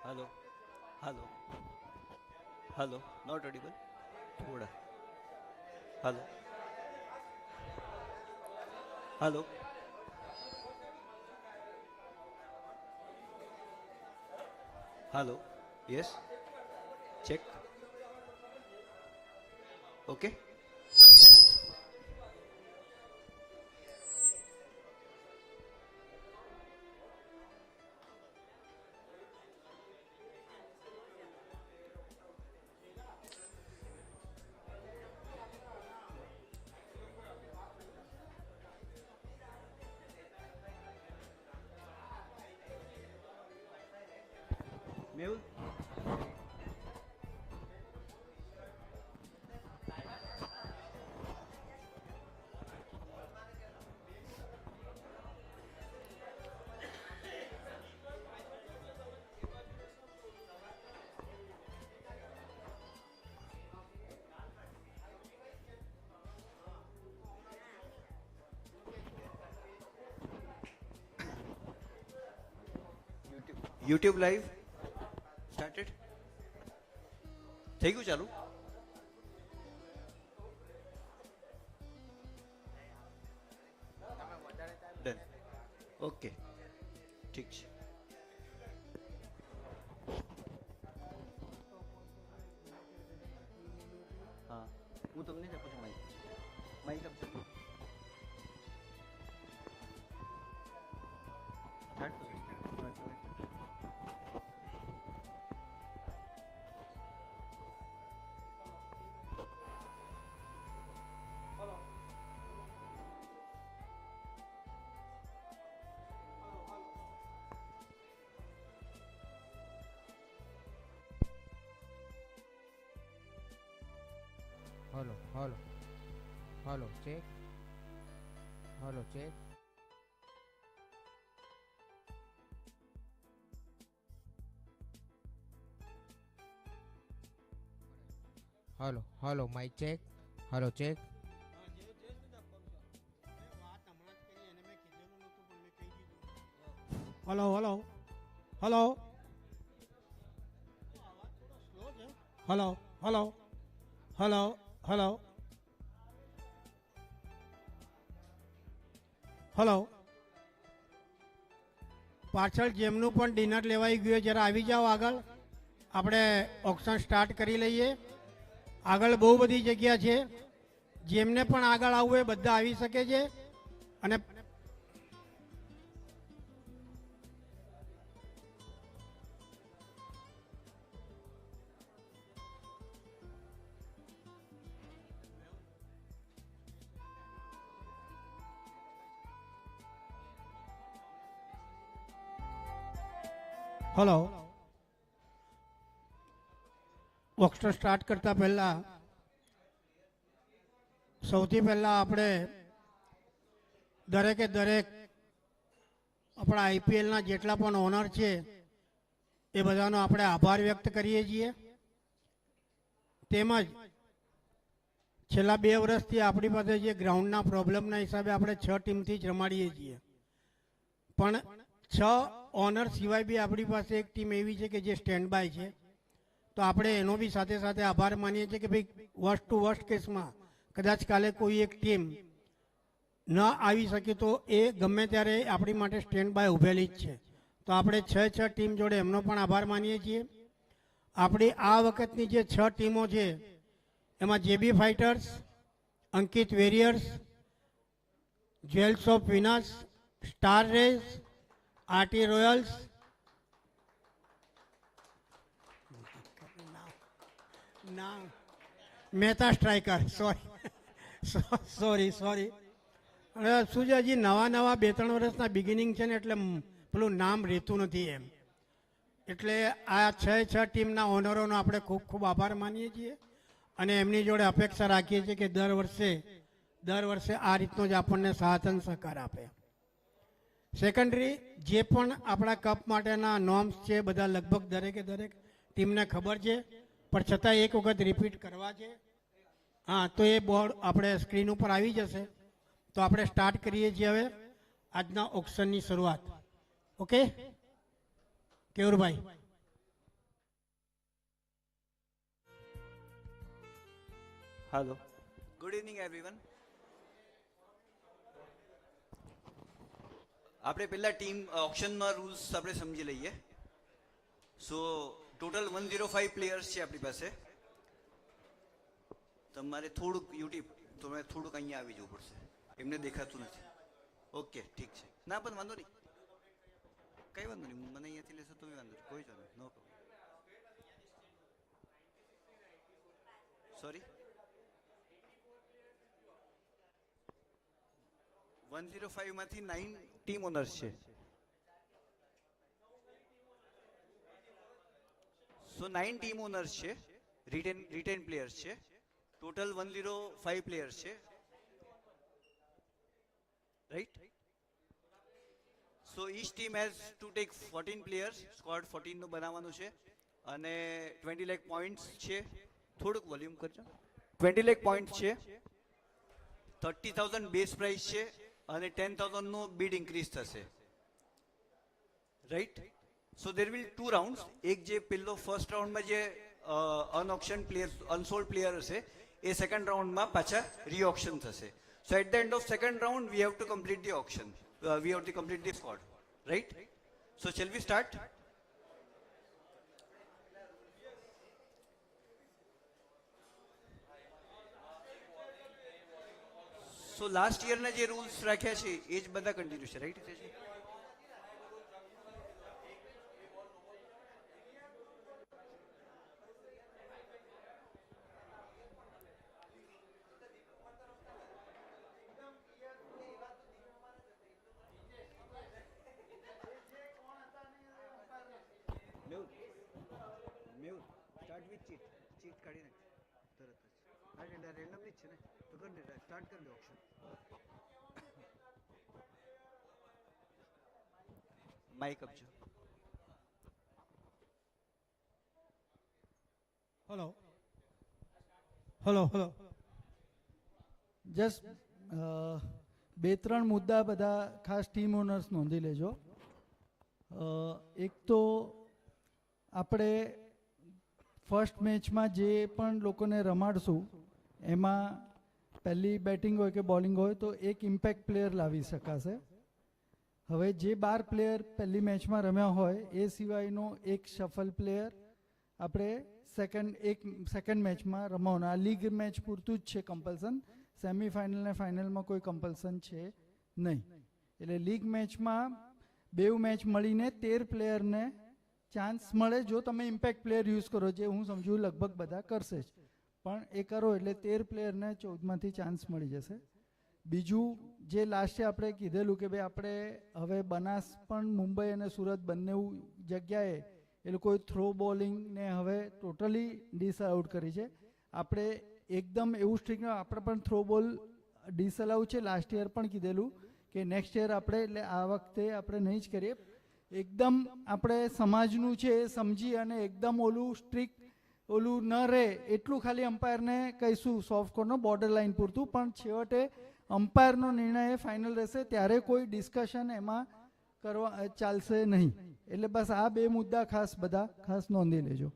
Hello hello hello not audible थोड़ा hello hello hello yes check okay Mehul YouTube live started થઈ ગયું ચાલુ done okay ઠીક છે હા હું તમને જ આપું છું માઇક માઇક આપજો સ્ટાર્ટ કરો hello hello hello check hello check hello hello mic check hello check hello hello hello hello hello hello hello hello પાછળ જેમનું પણ ડિનર લેવાઈ ગયું જરા આવી જાઓ આગળ આપણે ઓક્શન સ્ટાર્ટ કરી લઈએ આગળ બહુ બધી જગ્યા છે જેમને પણ આગળ આવવું એ બધા આવી શકે છે અને हेलो ऑक्शन स्टार्ट करता पहला સૌથી પહેલા આપણે દરેકે દરેક આપણા આઈપીએલના જેટલા પણ ઓનર છે એ બધાનો આપણે આભાર વ્યક્ત કરીએ છીએ તેમજ છેલ્લા 2 વર્ષથી આપણી પાસે જે ગ્રાઉન્ડના પ્રોબ્લેમના હિસાબે આપણે 6 ટીમથી જ રમાડીએ છીએ પણ 6 ઓનર સિવાય બી આપણી પાસે એક ટીમ એવી છે કે જે સ્ટેન્ડ બાય છે તો આપણે એનો બી સાથે સાથે આભાર માનીએ છીએ કે ભાઈ વર્સ્ટ ટુ વર્સ્ટ કેસમાં કદાચ કાલે કોઈ એક ટીમ ન આવી શકે તો એ ગમે ત્યારે આપણી માટે સ્ટેન્ડ બાય ઊભેલી જ છે તો આપણે 6 ટીમ જોડે એમનો પણ આભાર માનીએ છીએ આપણી આ વખતની જે 6 ટીમો છે એમાં JB fighters Ankit warriors jewels of Venus star race RT royals Mehta striker sorry હવે શું છે હજી નવા 2-3 વર્ષના બિગિનિંગ છે ને એટલે પેલું નામ રહેતું નથી એમ એટલે આ 6 ટીમના ઓનરોનો આપણે ખૂબ ખૂબ આભાર માનીએ છીએ અને એમની જોડે અપેક્ષા રાખીએ છીએ કે દર વર્ષે આ રીતનો જ આપણને સાથ અને સહકાર આપે સેકન્ડરી જે પણ આપણા કપ માટેના નોર્મ્સ છે બધા લગભગ દરેકે દરેક ટીમને ખબર છે પણ છતાં એક વખત રિપીટ કરવા છે હા તો એ બોર્ડ આપણે સ્ક્રીન ઉપર આવી જશે તો આપણે સ્ટાર્ટ કરીએ છીએ હવે આજના ઓક્શનની શરૂઆત okay Kevurbhai hello good evening everyone આપણે પહેલા ટીમ ઓપ્શનમાં રૂલ્સ આપણે સમજી લઈએ સો ટોટલ 105 પ્લેયર્સ છે આપણી પાસે તમારે થોડુંક યુટ્યુબ તમારે થોડુંક અહીંયા આવી જવું પડશે એમને દેખાતું નથી ઓકે ઠીક છે ના પણ વાંધો નહીં કઈ વાંધો નહીં મને અહીંયાથી લેશો તો વાંધો નહીં કોઈ જ વાંધો નો પ્રોબ્લેમ સોરી 105 માંથી 9 ટીમ ઓનર્સ છે સો 9 ટીમ ઓનર્સ છે રિટેન પ્લેયર્સ છે ટોટલ 105 પ્લેયર્સ છે right so each team has to take 14 players squad 14 નું બનાવવાનું છે અને 20 લાખ પોઈન્ટ્સ છે થોડુંક વોલ્યુમ કરજો 20 લાખ પોઈન્ટ્સ છે 30,000 બેઝ પ્રાઇસ છે અને 10,000 નો બીડ ઇન્ક્રીઝ થશે right so there will 2 rounds એક જે પેલો ફર્સ્ટ રાઉન્ડમાં જે અનઓક્શન પ્લેયર અનસોલ્ડ પ્લેયર હશે એ સેકન્ડ રાઉન્ડમાં પાછા રીઓક્શન થશે so at the end of second round we have to complete the auction we have to complete the squad right so shall we start so last યરના જે rules રાખ્યા છે એ જ બધા કન્ટિન્યુ છે રાઈટ સ્ટાર્ટ વિથ ચીટ કાઢી નાખ તરત જ હા એટલે રેન્ડમલી જ છે ને તો કરી દે સ્ટાર્ટ કરી દે ઓપ્શન માઇક આપજો હલો હલો હલો જસ્ટ બે ત્રણ મુદ્દા બધા ખાસ ટીમ ઓનર્સ નોંધી લેજો એક તો આપણે ફર્સ્ટ મેચમાં જે પણ લોકોને રમાડશું એમાં પહેલી બેટિંગ હોય કે બોલિંગ હોય તો એક ઇમ્પેક્ટ પ્લેયર લાવી શકાશે હવે જે 12 પ્લેયર પહેલી મેચમાં રમ્યા હોય એ સિવાયનો એક શફલ પ્લેયર આપણે સેકન્ડ મેચમાં રમવાનું આ લીગ મેચ પૂરતું જ છે કમ્પલ્સન સેમિફાઇનલ ને ફાઇનલમાં કોઈ કમ્પલ્સન છે નહીં એટલે લીગ મેચમાં બે મેચ મળીને 13 પ્લેયરને ચાન્સ મળે જો તમે ઇમ્પેક્ટ પ્લેયર યુઝ કરો જે હું સમજુ લગભગ બધા કરશે જ પણ એ કરો એટલે 13 પ્લેયરને 14માંથી ચાન્સ મળી જશે બીજું જે લાસ્ટે આપણે કીધેલું કે ભાઈ આપણે હવે બનાસ પણ મુંબઈ અને સુરત બંને જગ્યાએ એ લોકોએ થ્રો બોલિંગને હવે ટોટલી ડિસઅલાઉડ કરી છે આપણે એકદમ એવું સ્ટ્રિક્ટ આપણે પણ થ્રો બોલ ડિસઅલાઉડ છે લાસ્ટ યર પણ કીધેલું કે નેક્સ્ટ યર આપણે એટલે આ વખતે આપણે નહીં જ કરીએ એકદમ આપણે સમાજનું છે એ સમજી અને એકદમ ઓલું સ્ટ્રિક્ટ ઓલું ન રહે એટલું ખાલી અમ્પાયરને કહીશું સોફ્ટ કોર્નર બોર્ડર લાઇન પૂરતું પણ છેવટે અમ્પાયરનો નિર્ણય ફાઇનલ રહેશે ત્યારે કોઈ ડિસ્કશન એમાં કરવા ચાલશે નહીં એટલે બસ આ બે મુદ્દા બધા ખાસ નોંધી લેજો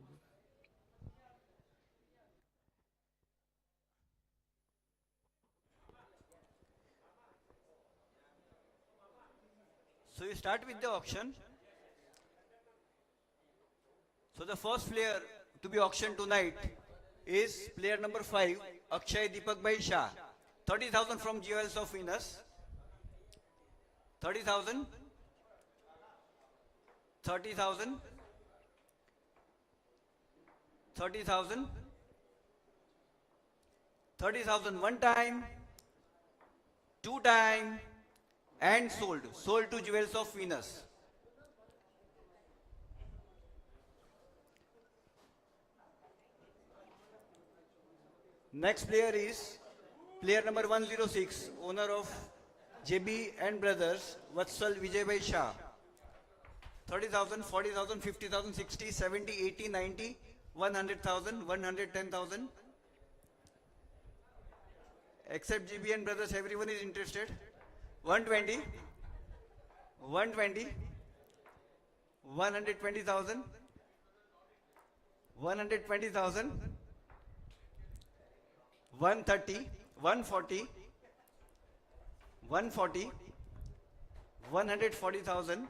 So you start with the auction. So the first player to be auctioned tonight is player number 5, Akshay Deepak Bhai Shah. 30,000 from Jewels of Venus. 30,000. 30,000. 30,000. 30,000 one time, two time, and sold to Jewels of Venus. Next player is player number 106, owner of JB and Brothers, Vatsal Vijay Shah. 30,000, 40,000, 50,000, 60, 70, 80, 90, 100,000, 110,000. Except JB and Brothers, everyone is interested. 120, 120, 120,000, 120,000, 130, 140, 140, 140,000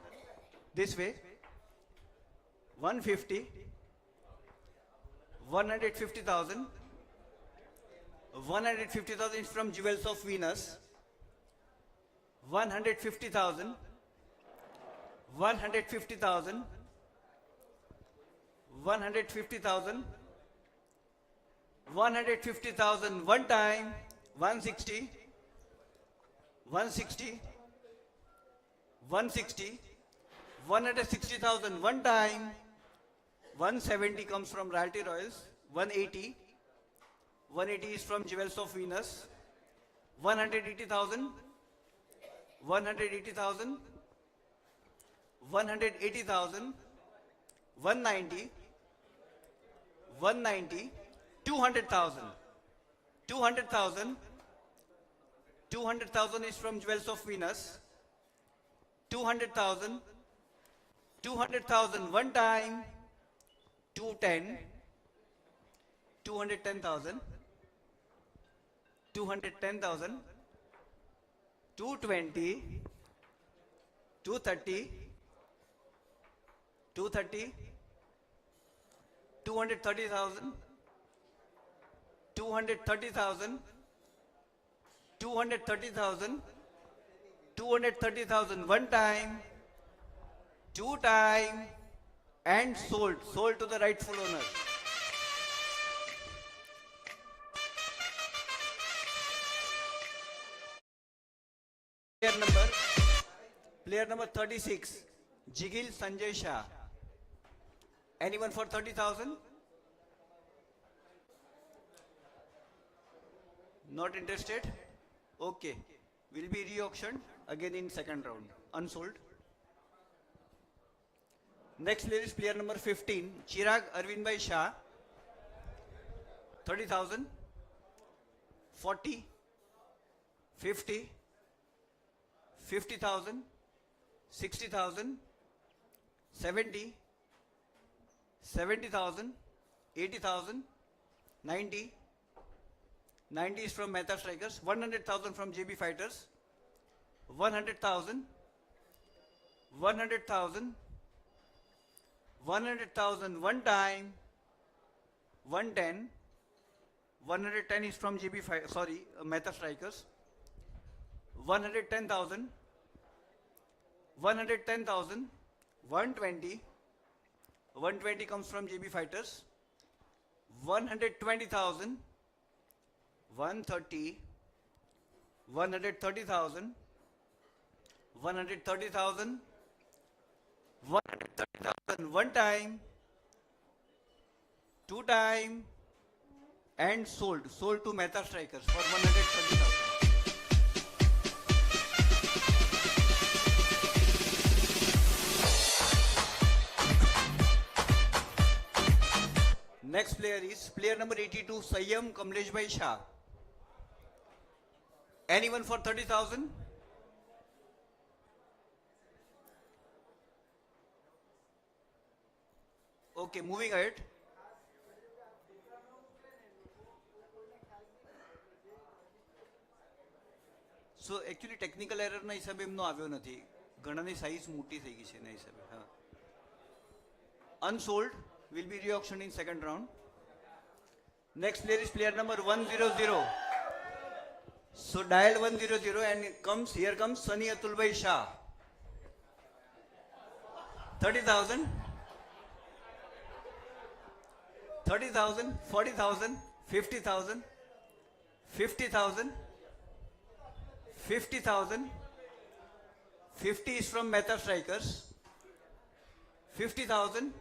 this way, 150, 150,000, 150,000 is from Jewels of Venus, 150,000, 150,000, 150,000, 150,000 one time, 160, 160, 160, 160,000 one time, 170 comes from Royalty Royals, 180, 180 is from Jewels of Venus, 180,000, 180,000, 180,000, 190, 190, 200,000, 200,000, 200,000 is from Jewels of Venus, 200,000, 200,000 one time, 210, 210,000, 210,000, 220, 230, 230, 230,000, 230,000, 230,000, 230,000 one time, two time, and sold to the rightful owner. Player number 36, Jigil Sanjay Shah. Anyone for 30,000? Not interested? Okay. Will be re-auctioned again in second round. Unsold. Next player is player number 15, Chirag Arvindbhai Shah. 30,000, 40, 50, 50,000, 60,000, 70, 70,000, 80,000, 90, 90 is from Mehta Strikers, 100,000 from JB Fighters, 100,000, 100,000, 100,000 one time, 110, 110 is from Mehta Strikers, 110,000, 110,000, 120, 120 comes from JB Fighters, 120,000, 130, 130,000, 130,000, 130,000 one time, two time, and sold to Mehta Strikers for 130,000. Next player is player number 82, Sayyam Kamleshbhai Shah. Anyone for 30,000? Okay, moving ahead. So actually technical error ના હિસાબે એમનો આવ્યો નથી. ઘણાની size મોટી થઈ ગઈ છે એના હિસાબે. હા. Unsold will be re-auctioned in second round. Next player is player number 100. So dial 100 and here comes Sunny Atulbhai Shah. 30,000, 30,000, 40,000, 50,000, 50,000, 50,000, 50 is from Mehta Strikers, 50,000,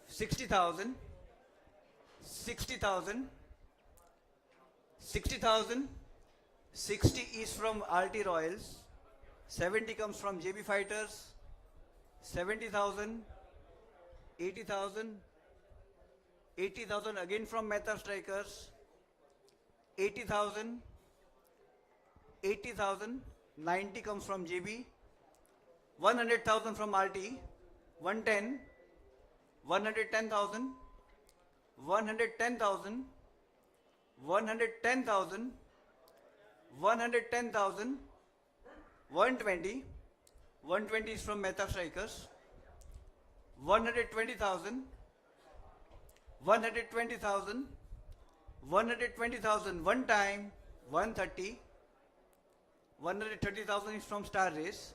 60,000, 60,000, 60,000, 60 is from RT Royals, 70 comes from JB Fighters, 70,000, 80,000, 80,000 again from Mehta Strikers, 80,000, 80,000, 90 comes from JB, 100,000 from RT, 110, 110,000, 110,000, 110,000, 110,000, 120, 120 is from Mehta Strikers, 120,000, 120,000, 120,000 one time, 130, 130,000 is from Star Race,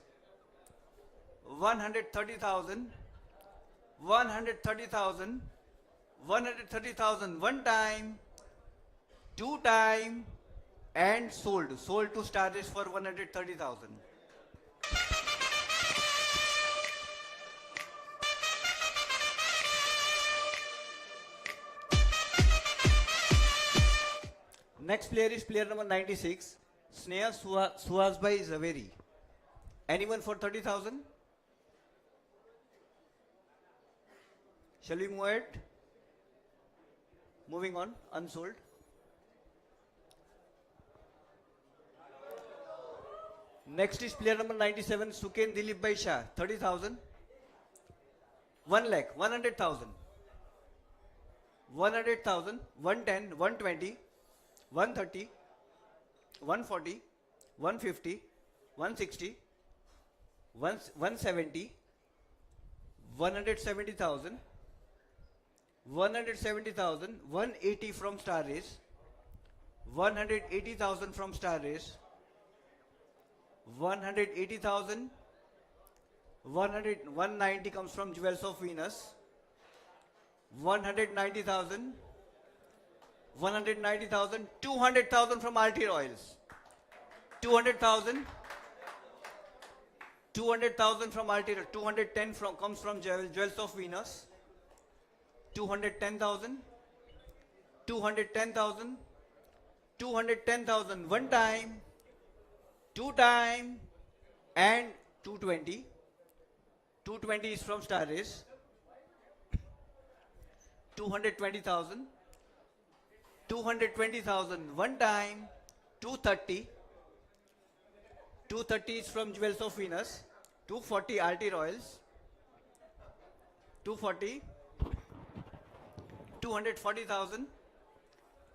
130,000, 130,000, 130,000 one time, two time, and sold. Sold to Star Race for 130,000. Next player is player number 96, Sneha Suhasbhai Zaveri. Anyone for 30,000? Shall we move ahead? Moving on, unsold. Next is player number 97, Suken Dilip Bhai Shah, 30,000. 1 lakh, 100,000. 100,000, 110, 120, 130, 140, 150, 160, 170, 170,000, 170,000, 180 from Star Race, 180,000 from Star Race, 180,000, 190 comes from Jewels of Venus, 190,000, 190,000, 200,000 from RT Royals, 200,000, 200,000 from RT Royals, 210 comes from Jewels of Venus, 210,000, 210,000, 210,000 one time, two time, and 220. 220 is from Star Race. 220,000, 220,000 one time, 230. 230 is from Jewels of Venus. 240 RT Royals. 240. 240,000,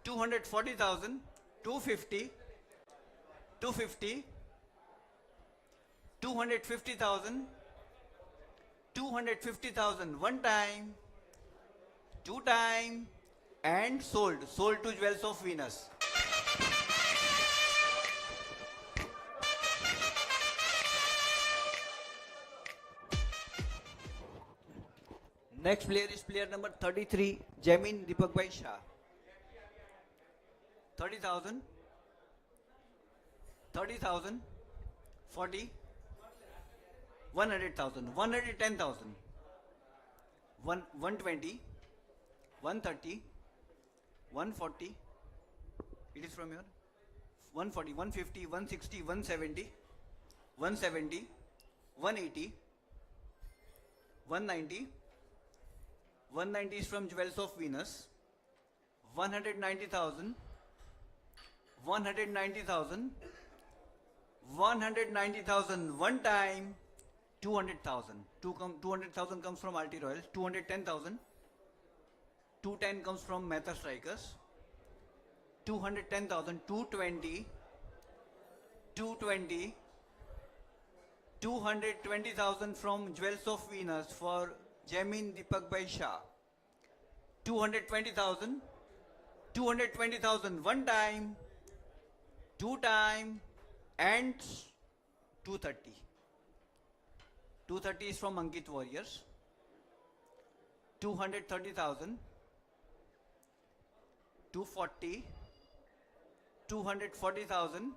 240,000, 250, 250, 250,000, 250,000 one time, two time, and sold to Jewels of Venus. Next player is player number 33, Jamin Deepak Bhai Shah. 30,000, 30,000, 40, 100,000, 110,000, 120, 130, 140, it is from here, 140, 150, 160, 170, 170, 180, 190, 190 is from Jewels of Venus, 190,000, 190,000, 190,000 one time, 200,000. 200,000 comes from RT Royals, 210,000, 210 comes from Mehta Strikers, 210,000, 220, 220, 220,000 from Jewels of Venus for Jamin Deepak Bhai Shah. 220,000, 220,000 one time, two time, and 230. 230 is from Ankit Warriors. 230,000, 240, 240,000,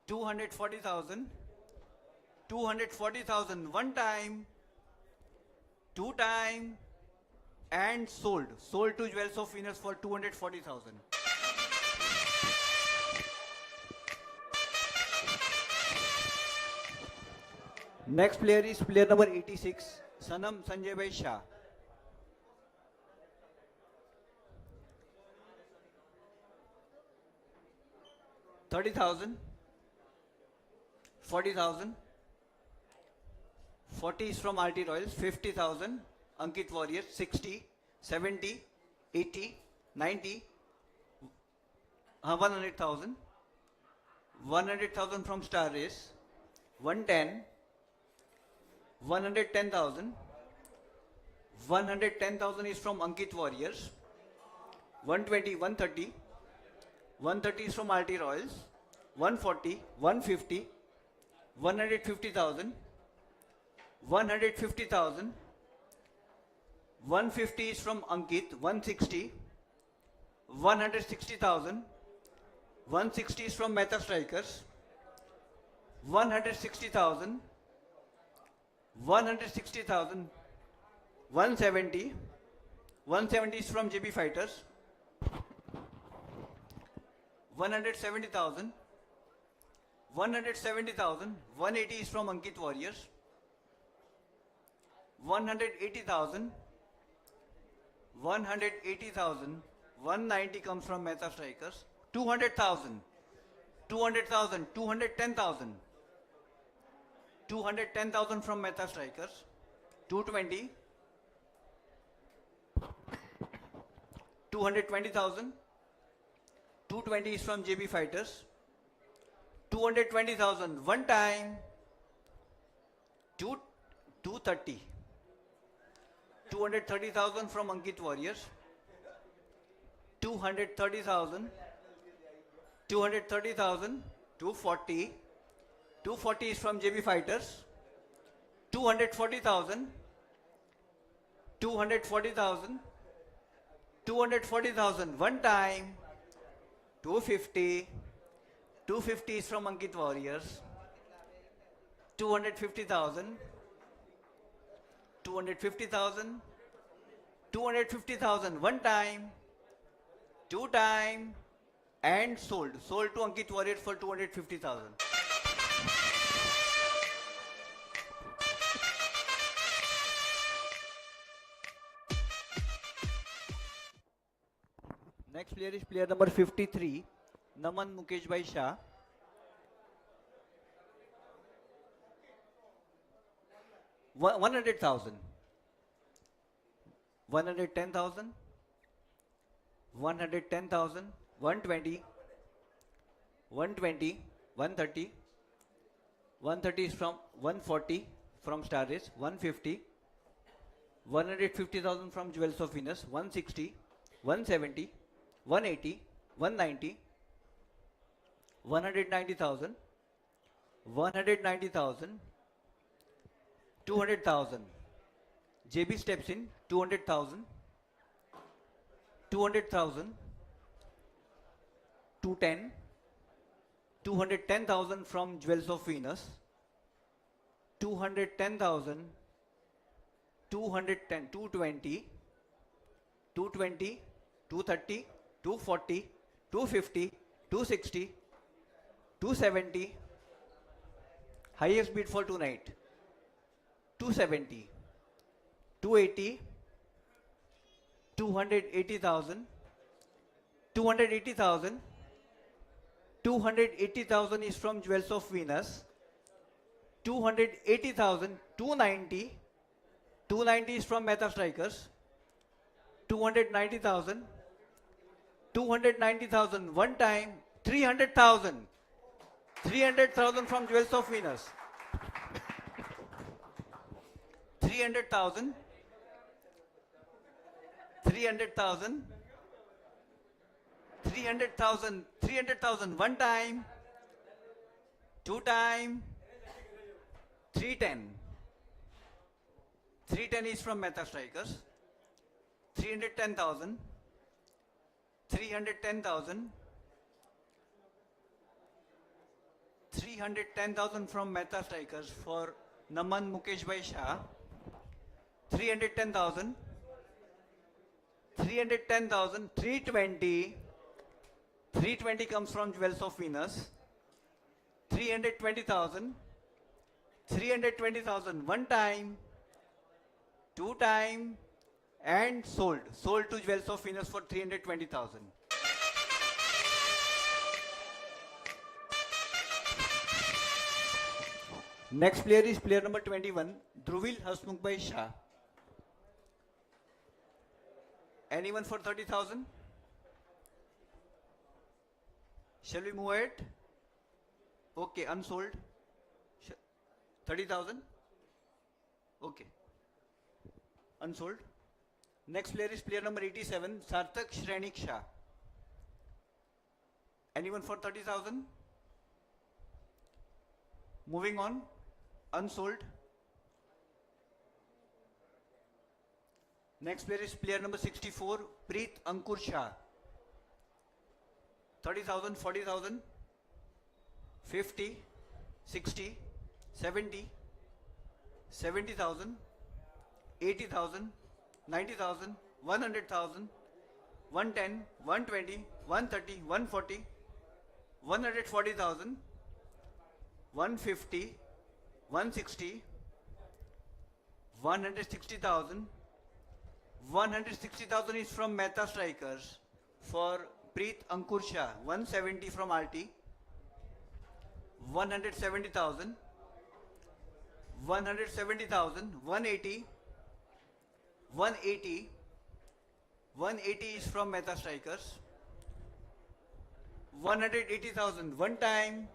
240,000, 240,000 one time, two time, and sold to Jewels of Venus for 240,000. Next player is player number 86, Sanam Sanjay Bhai Shah. 30,000, 40,000, 40 is from RT Royals, 50,000, Ankit Warriors, 60, 70, 80, 90, 100,000. 100,000 from Star Race. 110. 110,000. 110,000 is from Ankit Warriors. 120, 130. 130 is from RT Royals. 140, 150. 150,000. 150,000. 150 is from Ankit. 160. 160,000. 160 is from Mehta Strikers. 160,000. 160,000. 170. 170 is from JB Fighters. 170,000. 170,000. 180 is from Ankit Warriors. 180,000. 180,000. 190 comes from Mehta Strikers. 200,000. 200,000. 210,000. 210,000 from Mehta Strikers. 220. 220,000. 220 is from JB Fighters. 220,000. One time. 230. 230,000 from Ankit Warriors. 230,000. 230,000. 240. 240 is from JB Fighters. 240,000. 240,000. 240,000. One time. 250. 250 is from Ankit Warriors. 250,000. 250,000. 250,000. One time. Two time. And sold. Sold to Ankit Warriors for 250,000. Next player is player number 53, Naman Mukesh Bhai Shah. One 100,000. 110,000. 110,000. 120. 120. 130. 130 is from 140 from Star Race. 150. 150,000 from Jewels of Venus. 160. 170. 180, 190, 190,000, 190,000, 200,000. JB steps in, 200,000, 200,000, 210, 210,000 from Jewels of Venus, 210,000, 210, 220, 220, 230, 240, 250, 260, 270, highest bid for tonight, 270, 280, 280,000, 280,000, 280,000 is from Jewels of Venus, 280,000, 290, 290 is from Mehta Strikers, 290,000, 290,000, one time, 300,000. 300,000 from Jewels of Venus. 300,000. 300,000. 300,000. 300,000, one time, two time, 310. 310 is from Mehta Strikers. 310,000. 310,000. 310,000 from Mehta Strikers for Naman Mukesh Bhai Shah. 310,000. 310,000. 320. 320 comes from Jewels of Venus. 320,000. 320,000. One time. Two time. And sold. Sold to Jewels of Venus for 320,000. Next player is player number 21, Dhruvil Hasmukh Bhai Shah. Anyone for 30,000? Shall we move ahead? Okay, unsold. 30,000. Okay. Unsold. Next player is player number 87, Sarthak Shrenik Shah. Anyone for 30,000? Moving on. Unsold. Next player is player number 64, Preet Ankur Shah. 30,000, 40,000, 50, 60, 70, 70,000, 80,000, 90,000, 100,000, 110, 120, 130, 140, 140,000, 150, 160, 160,000. 160,000 is from Mehta Strikers for Preet Ankur Shah. 170 from RT. 170,000. 170,000. 180. 180. 180 is from Mehta Strikers. 180,000. One time.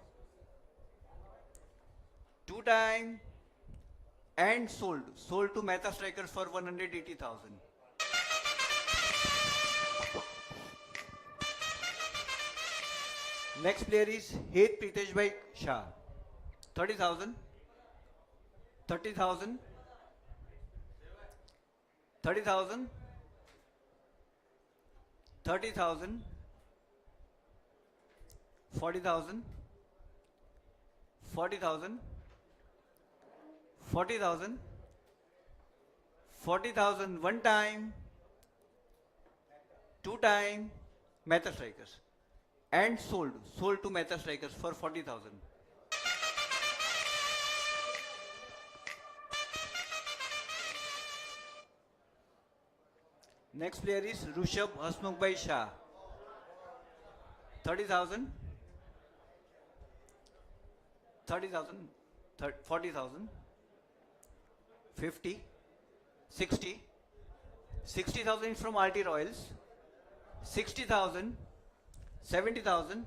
Two time. And sold. Sold to Mehta Strikers for 180,000. Next player is Het Pritesh Bhai Shah. 30,000. 30,000. 30,000. 30,000. 40,000. 40,000. 40,000. 40,000 one time, two time, Mehta Strikers. And sold to Mehta Strikers for 40,000. Next player is Rushabh Hasmukh Bhai Shah. 30,000. 30,000. 40,000. 50. 60. 60,000 is from RT Royals. 60,000. 70,000,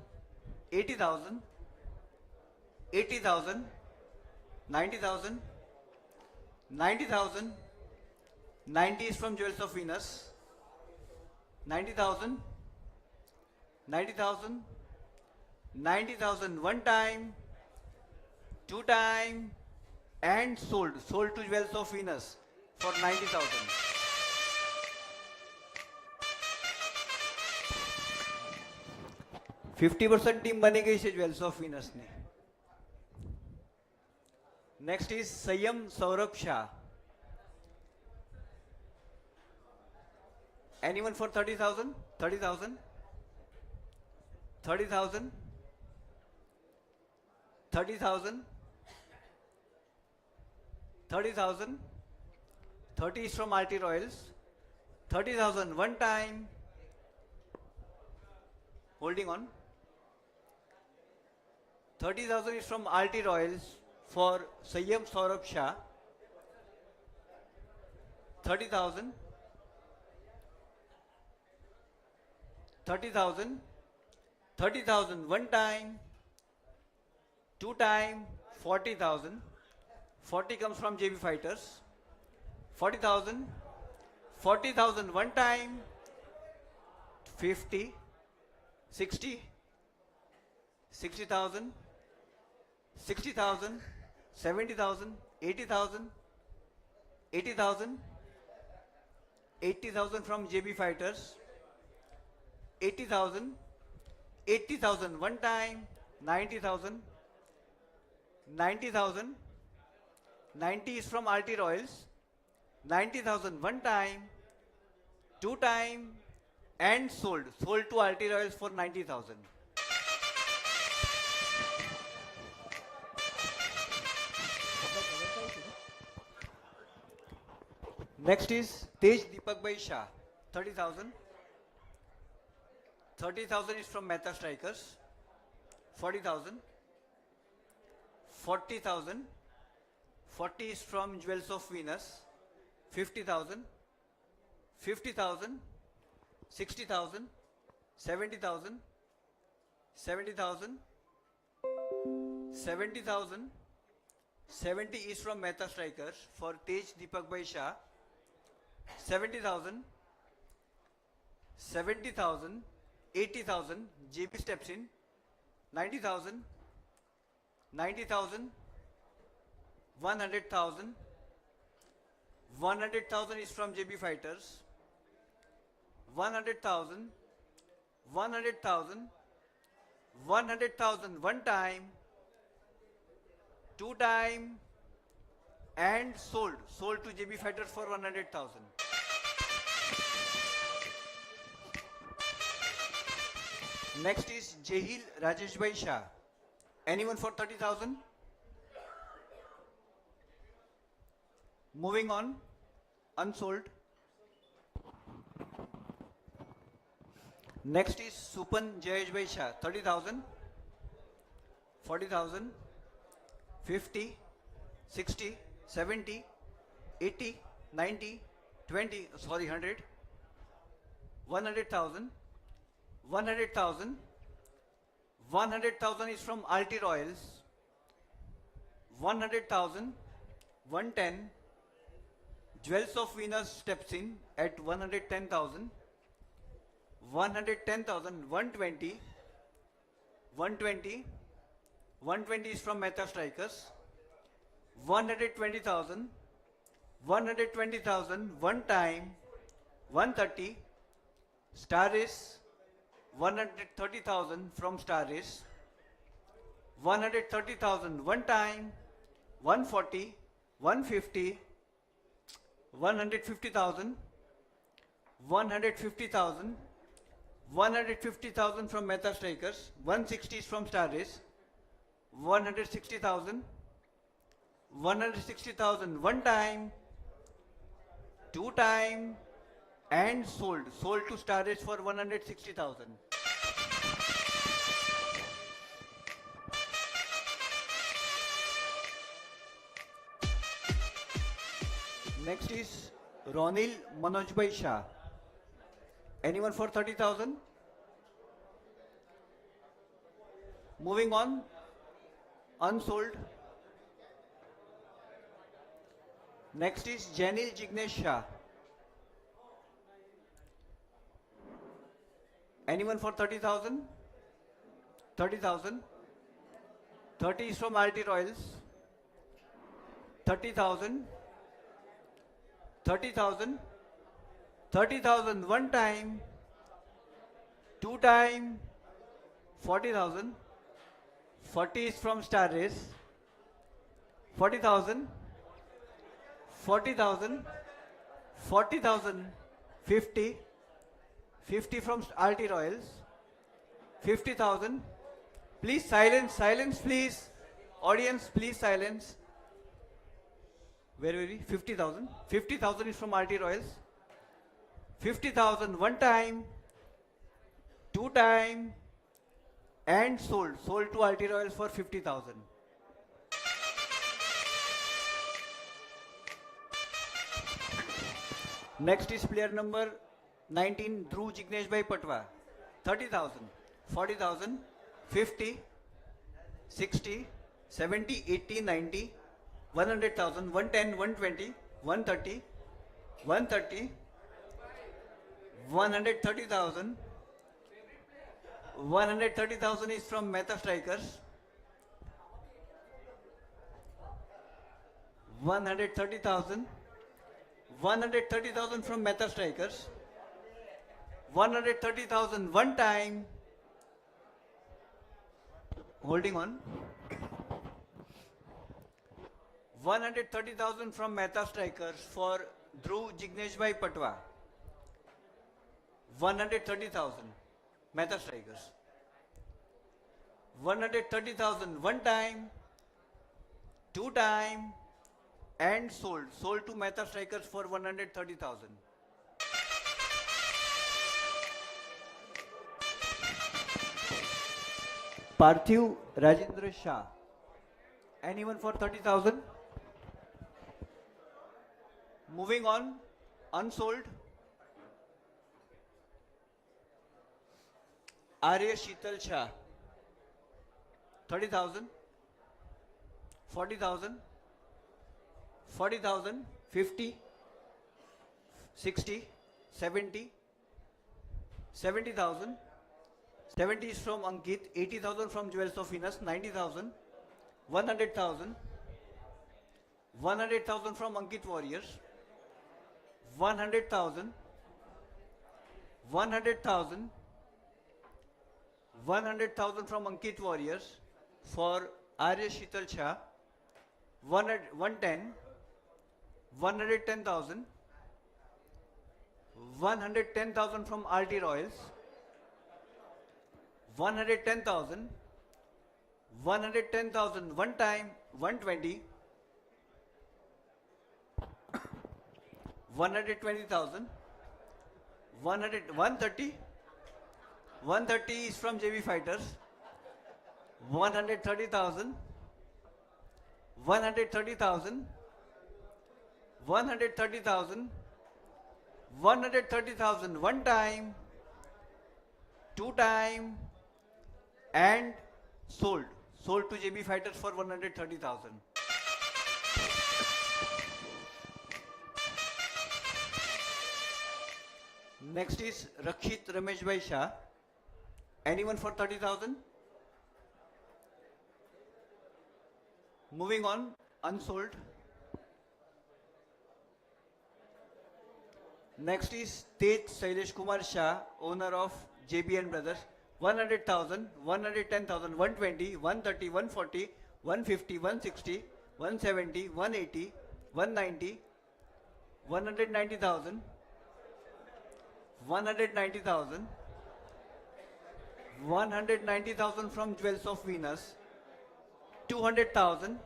80,000, 80,000, 90,000, 90,000, 90 is from Jewels of Venus, 90,000, 90,000, 90,000 one time, two time, and sold to Jewels of Venus for 90,000. 50% team बनी गई है jewels of Venus ने. Next is Sanyam Saurabh Shah. Anyone for 30,000? 30,000? 30,000? 30,000? 30,000? 30 is from RT Royals. 30,000 one time. Holding on. 30,000 is from RT Royals for Sayyam Saurabh Shah. 30,000. 30,000. 30,000 one time. Two time. 40,000. 40 comes from JB Fighters. 40,000. 40,000 one time. 50. 60. 60,000. 60,000, 70,000, 80,000, 80,000, 80,000 from JB Fighters, 80,000, 80,000 one time, 90,000, 90,000, 90 is from RT Royals, 90,000 one time, two time, and sold to RT Royals for 90,000. Next is Tej Deepak Bhai Shah, 30,000. 30,000 is from Mehta Strikers. 40,000. 40,000. 40 is from Jewels of Venus. 50,000. 50,000. 60,000. 70,000. 70,000. 70,000. 70 is from Mehta Strikers for Tej Deepak Bhai Shah. 70,000. 70,000. 80,000. JB steps in. 90,000. 90,000. 100,000. 100,000 is from JB Fighters. 100,000. 100,000. 100,000 one time, two time, and sold. Sold to JB Fighters for 100,000. Next is Jehil Rajesh Bhai Shah. Anyone for 30,000? Moving on, unsold. Next is Supan Jayesh Bhai Shah, 30,000, 40,000, 50, 60, 70, 80, 90, 20, sorry, 100, 100,000, 100,000, 100,000 is from Alti Royals, 100,000, 110, Jewels of Venus steps in at 110,000, 110,000, 120, 120, 120 is from Mehta Strikers, 120,000, 120,000, one time, 130, Star Race, 130,000 from Star Race, 130,000, one time, 140, 150, 150,000, 150,000, 150,000 from Mehta Strikers, 160 is from Star Race, 160,000, 160,000 one time, two time, and sold. Sold to Star Race for 160,000. Next is Ronil Manoj Bhai Shah. Anyone for 30,000? Moving on, unsold. Next is Janil Jignesh Shah. Anyone for 30,000? 30,000. 30 is from Alti Royals. 30,000. 30,000. 30,000 one time, two time, 40,000. 40 is from Star Race. 40,000. 40,000. 40,000. 50. 50 from Alti Royals. 50,000. Please silence, silence please. Audience, please silence. Where were we? 50,000. 50,000 is from Alti Royals. 50,000 one time, two time, and sold. Sold to Alti Royals for 50,000. Next is player number 19, Dhruv Jignesh Bhai Patwa. 30,000, 40,000, 50, 60, 70, 80, 90, 100,000, 110, 120, 130, 130, 130,000. 130,000 is from Mehta Strikers. 130,000. 130,000 from Mehta Strikers. 130,000 one time. Holding on. 130,000 from Mehta Strikers for Dhruv Jignesh Bhai Patwa. 130,000 Mehta Strikers. 130,000 one time, two time, and sold. Sold to Mehta Strikers for 130,000. Parthiv Rajendra Shah. Anyone for 30,000? Moving on, unsold. Arya Sheetal Shah. 30,000, 40,000, 40,000, 50, 60, 70, 70,000. 70 is from Ankit, 80,000 from Jewels of Venus, 90,000, 100,000, 100,000 from Ankit Warriors, 100,000, 100,000, 100,000 from Ankit Warriors for Arya Shital Shah, 110, 110,000, 110,000 from RT Royals, 110,000, 110,000 one time, 120, 120,000, 130, 130 is from JB Fighters, 130,000, 130,000, 130,000, 130,000 one time, two time, and sold to JB Fighters for 130,000. Next is Rakshit Rameshbhai Shah. Anyone for 30,000? Moving on, unsold. Next is Tej Sailesh Kumar Shah, owner of JBN Brothers. 100,000, 110,000, 120, 130, 140, 150, 160, 170, 180, 190, 190,000, 190,000, 190,000 from Jewels of Venus, 200,000,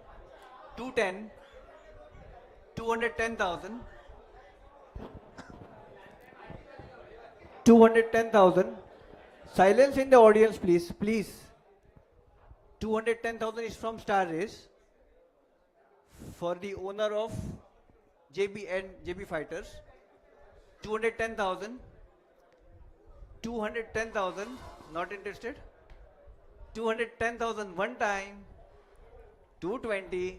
210, 210,000, 210,000. Silence in the audience, please, please. 210,000 is from Star Race for the owner of JB and JB Fighters. 210,000, 210,000, not interested. 210,000 one time, 220,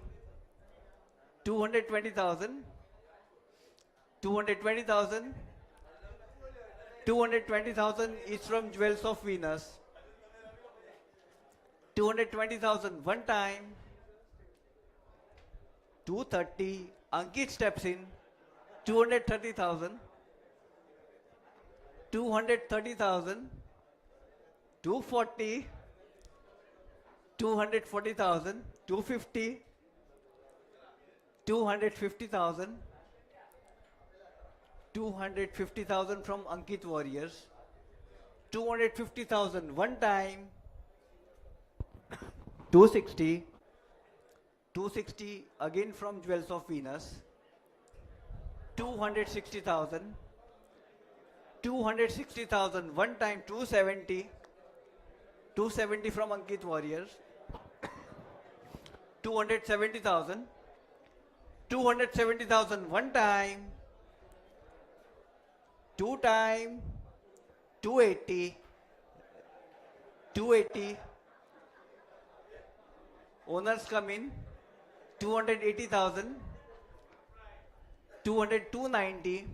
220,000, 220,000, 220,000 is from Jewels of Venus. 220,000 one time, 230, Ankit steps in, 230,000, 230,000, 240, 240,000, 250, 250,000, 250,000 from Ankit Warriors, 250,000 one time, 260, 260 again from Jewels of Venus, 260,000, 260,000 one time, 270, 270 from Ankit Warriors, 270,000, 270,000 one time, two time, 280, 280, owners come in, 280,000, 290,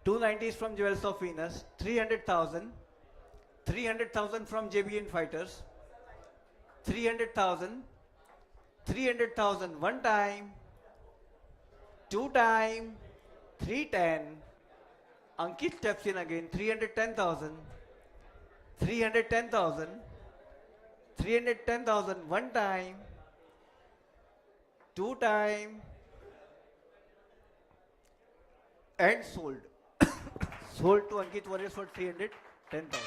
290 is from Jewels of Venus, 300,000, 300,000 from JBN Fighters, 300,000, 300,000 one time, two time, 310, Ankit steps in again, 310,000, 310,000, 310,000 one time, two time, and sold. Sold to Ankit Warriors for 310,000.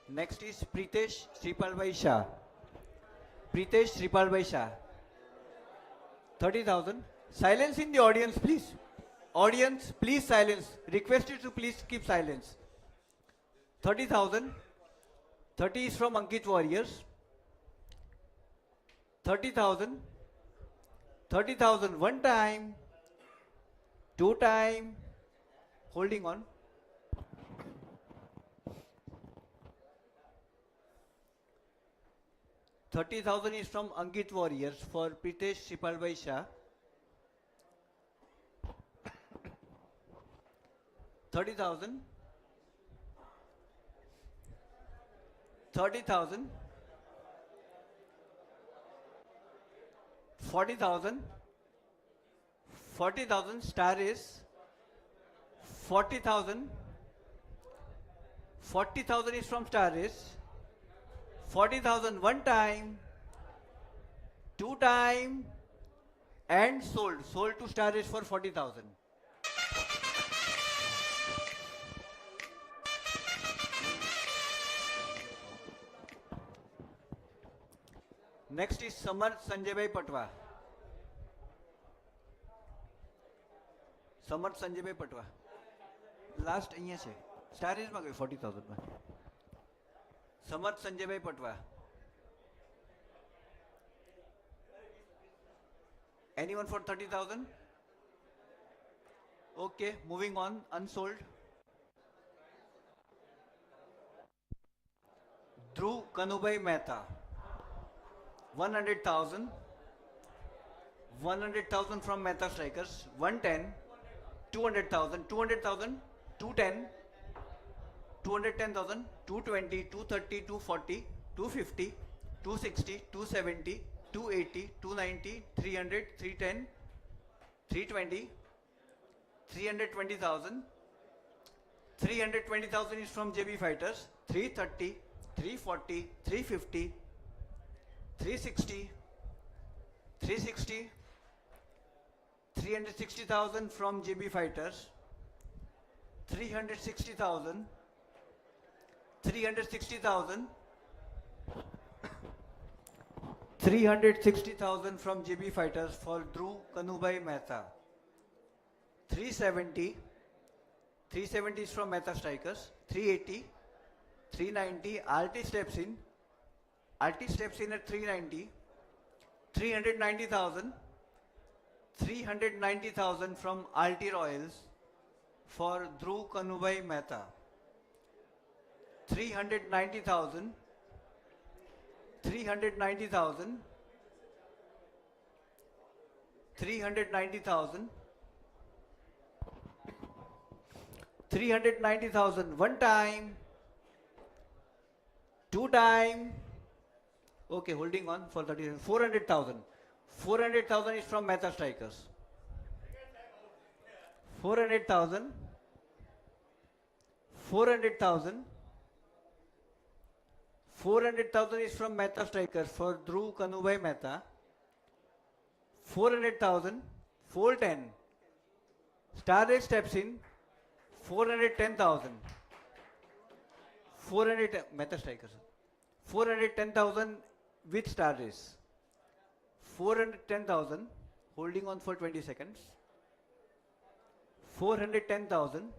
Next is Pritesh Sripalbhai Shah. Pritesh Sripalbhai Shah. 30,000. Silence in the audience, please. Audience, please silence. Request you to please keep silence. 30,000. 30 is from Ankit Warriors. 30,000. 30,000 one time. Two time. Holding on. 30,000 is from Angit Warriors for Pritesh Sipalbhai Shah. 30,000. 30,000. 40,000. 40,000 star is 40,000. 40,000 is from star is 40,000 one time, two time, and sold. Sold to star is for 40,000. Next is Samarth Sanjaybhai Patwa. Samarth Sanjaybhai Patwa. Last અહીંયા છે. Star is માં ગયું 40,000 માં. Samarth Sanjaybhai Patwa. Anyone for 30,000? Okay, moving on. Unsold. Dhruv Kanubai Mehta. 100,000. 100,000 from Mehta Strikers. 110. 200,000. 200,000. 210. 210,000, 220, 230, 240, 250, 260, 270, 280, 290, 300, 310, 320, 320,000. 320,000 is from JB Fighters. 330, 340, 350, 360, 360, 360,000 from JB Fighters. 360,000. 360,000. 360,000 from JB Fighters for Dhruv Kanubai Mehta. 370. 370 is from Mehta Strikers. 380. 390. RT steps in. RT steps in at 390. 390,000. 390,000 from RT Royals for Dhruv Kanubai Mehta. 390,000. 390,000. 390,000. 390,000 one time, two time. Okay, holding on for 30. 400,000. 400,000 is from Mehta Strikers. 400,000. 400,000. 400,000 is from Mehta Strikers for Dhruv Kanubai Mehta. 400,000. 410. Star Race steps in. 410,000. 400 Mehta Strikers. 410,000 with Star Race. 410,000. Holding on for 20 seconds. 410,000.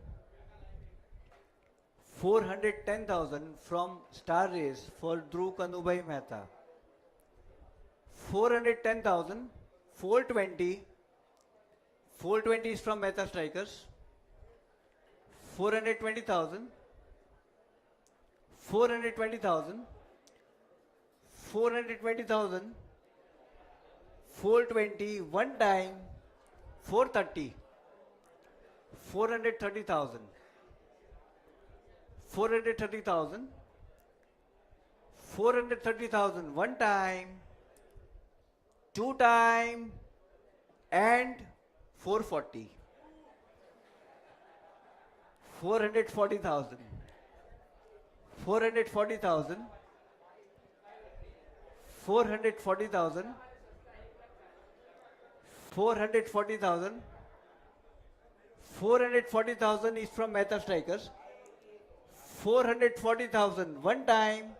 410,000 from Star Race for Dhruv Kanubai Mehta. 410,000. 420. 420 is from Mehta Strikers. 420,000. 420,000. 420,000. 420 one time. 430. 430,000. 430,000. 430,000 one time, two time, and 440. 440,000. 440,000. 440,000. 440,000. 440,000 is from Mehta Strikers. 440,000 one time,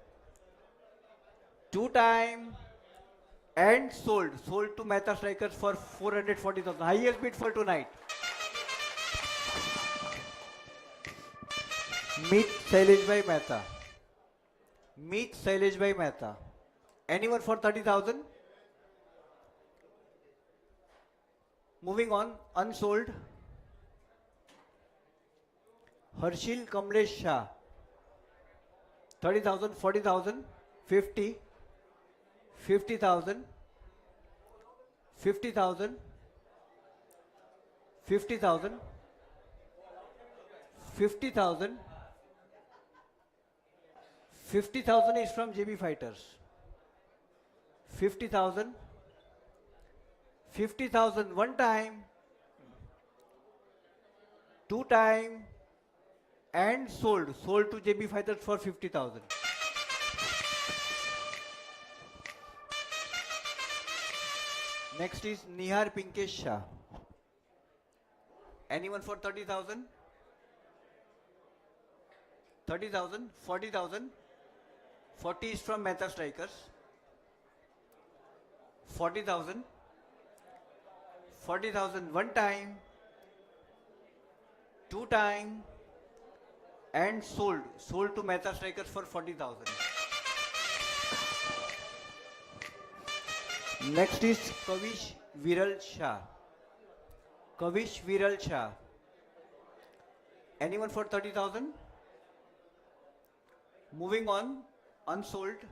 two time, and sold. Sold to Mehta Strikers for 440,000. Highest bid for tonight. Meet Shaileshbhai Mehta. Meet Shaileshbhai Mehta. Anyone for 30,000? Moving on, unsold. Harshil Kamlesh Shah. 30,000, 40,000, 50, 50,000, 50,000, 50,000, 50,000, 50,000 is from JB Fighters. 50,000, 50,000 one time, two time, and sold to JB Fighters for 50,000. Next is Nihar Pinkesh Shah. Anyone for 30,000? 30,000, 40,000. 40 is from Mehta Strikers. 40,000. 40,000 one time, two time, and sold to Mehta Strikers for 40,000. Next is Kavish Viral Shah. Kavish Viral Shah. Anyone for 30,000? Moving on, unsold.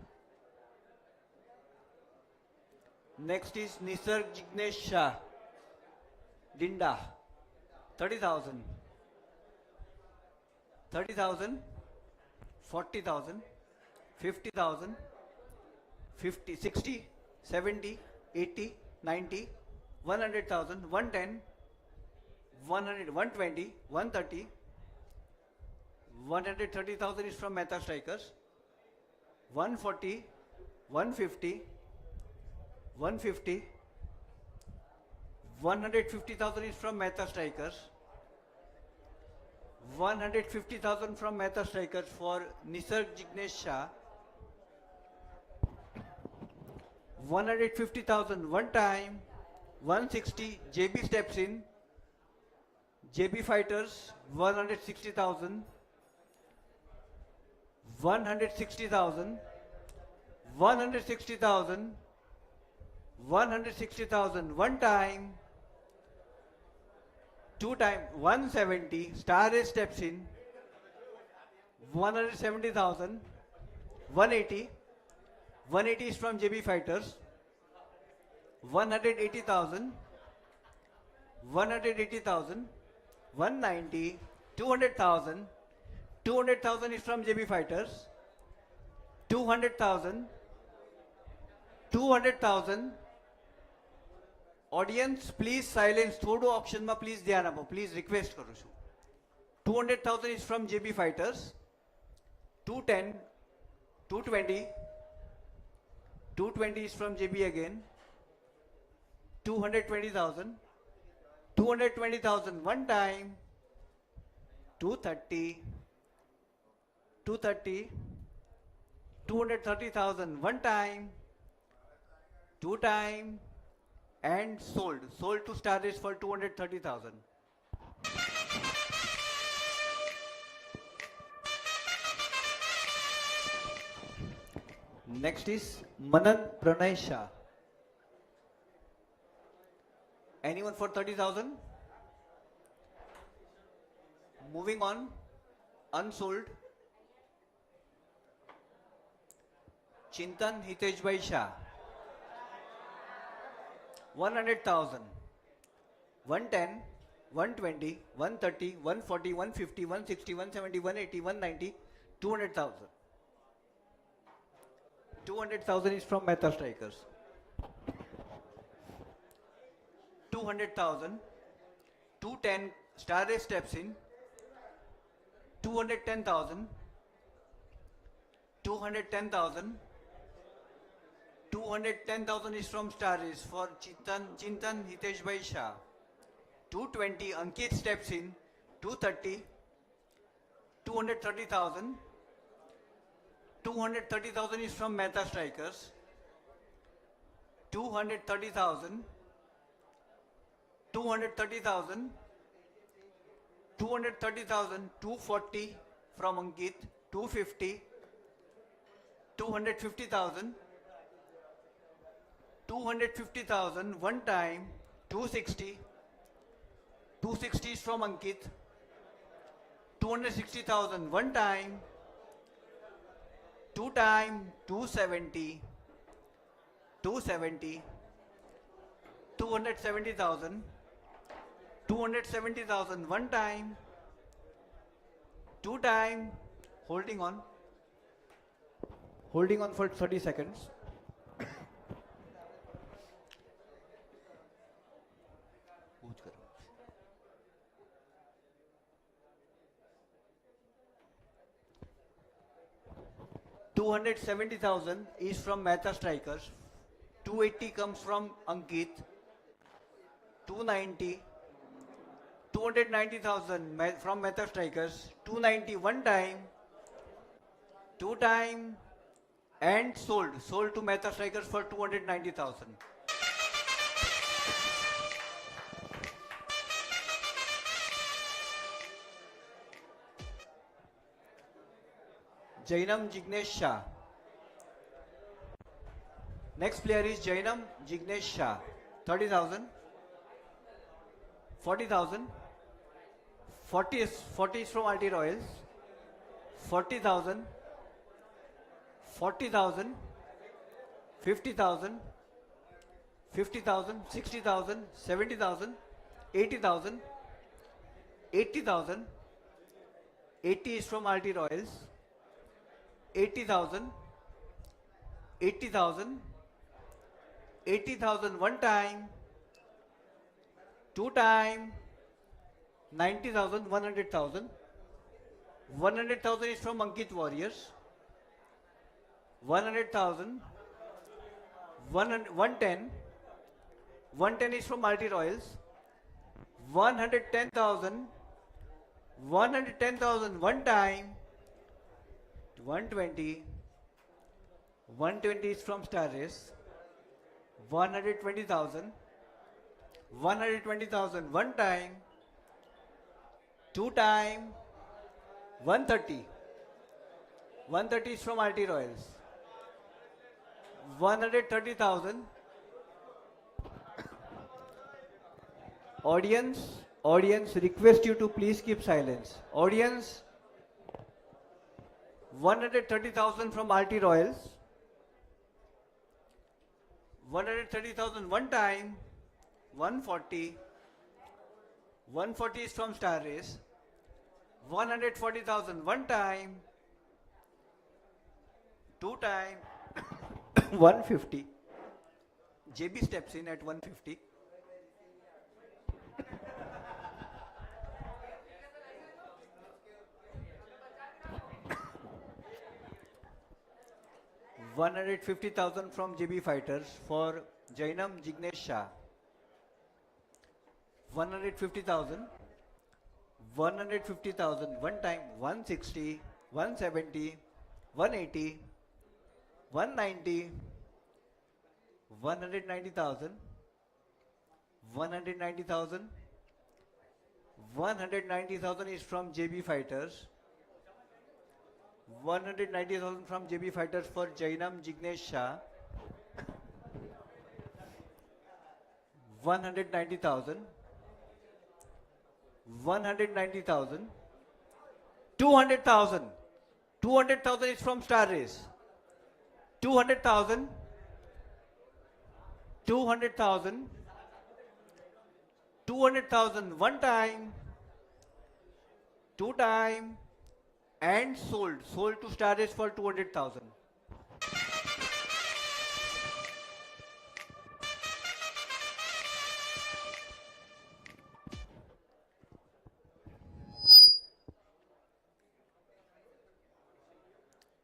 Next is Nisarg Jignesh Shah. Dinda. 30,000. 30,000. 40,000. 50,000. 50, 60, 70, 80, 90, 100,000, 110, 100, 120, 130, 130,000 is from Mehta Strikers, 140, 150, 150, 150,000 is from Mehta Strikers, 150,000 from Mehta Strikers for Nisarg Jignesh Shah, 150,000 one time, 160, JB steps in, JB Fighters, 160,000, 160,000, 160,000, 160,000 one time, two time, 170, Star Ace steps in, 170,000, 180, 180 is from JB Fighters, 180,000, 180,000, 190, 200,000, 200,000 is from JB Fighters, 200,000, 200,000. Audience, please silence. થોડું ઓપ્શનમાં please ધ્યાન આપો. Please request કરું છું. 200,000 is from JB Fighters, 210, 220, 220 is from JB again, 220,000, 220,000 one time, 230, 230, 230,000 one time, two time, and sold to Star Race for 230,000. Next is Manan Pranay Shah. Anyone for 30,000? Moving on, unsold. Chintan Hiteshbhai Shah. 100,000, 110, 120, 130, 140, 150, 160, 170, 180, 190, 200,000. 200,000 is from Mehta Strikers. 200,000, 210, Star Race steps in, 210,000, 210,000, 210,000 is from Star Race for Chintan Hiteshbhai Shah. 220, Ankit steps in, 230, 230,000, 230,000 is from Mehta Strikers, 230,000, 230,000, 230,000, 240 from Ankit, 250, 250,000, 250,000 one time, 260, 260 is from Ankit, 260,000 one time, two time, 270, 270, 270,000, 270,000 one time, two time, holding on for 30 seconds. पूछ करो. 270,000 is from Mehta Strikers. 280 comes from Ankit. 290. 290,000 from Mehta Strikers. 290 one time. Two time. And sold. Sold to Mehta Strikers for 290,000. Jainam Jignesh Shah. Next player is Jainam Jignesh Shah. 30,000. 40,000. 40 is from RT Royals. 40,000. 40,000. 50,000. 50,000. 60,000. 70,000. 80,000. 80,000. 80 is from RT Royals. 80,000. 80,000. 80,000 one time. Two time. 90,000. 100,000. 100,000 is from Ankit Warriors. 100,000. 110. 110 is from RT Royals. 110,000. 110,000 one time. 120. 120 is from Star Race. 120,000. 120,000 one time. Two time. 130. 130 is from RT Royals. 130,000. Audience request you to please keep silence. Audience, 130,000 from RT Royals. 130,000 one time. 140. 140 is from Star Race. 140,000 one time. Two time. 150. JB steps in at 150. $150,000 from JB Fighters for Jainam Jignesh Shah. 150,000. 150,000 one time. 160, 170, 180, 190, 190,000, 190,000, 190,000 is from JB Fighters. 190,000 from JB Fighters for Jainam Jignesh Shah. 190,000. 190,000. 200,000. 200,000 is from Star Race. 200,000. 200,000. 200,000 one time. Two time. And sold to Star Race for 200,000.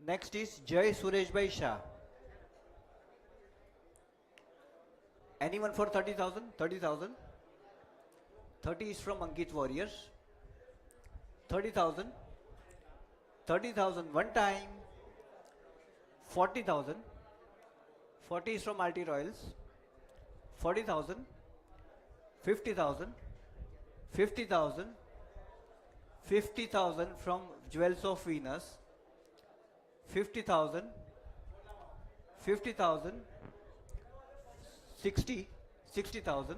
Next is Jai Suresh Bhai Shah. Anyone for 30,000? 30,000. 30 is from Ankit Warriors. 30,000. 30,000 one time. 40,000. 40 is from RT Royals. 40,000. 50,000. 50,000. 50,000 from Jewels of Venus. 50,000. 50,000. 60. 60,000.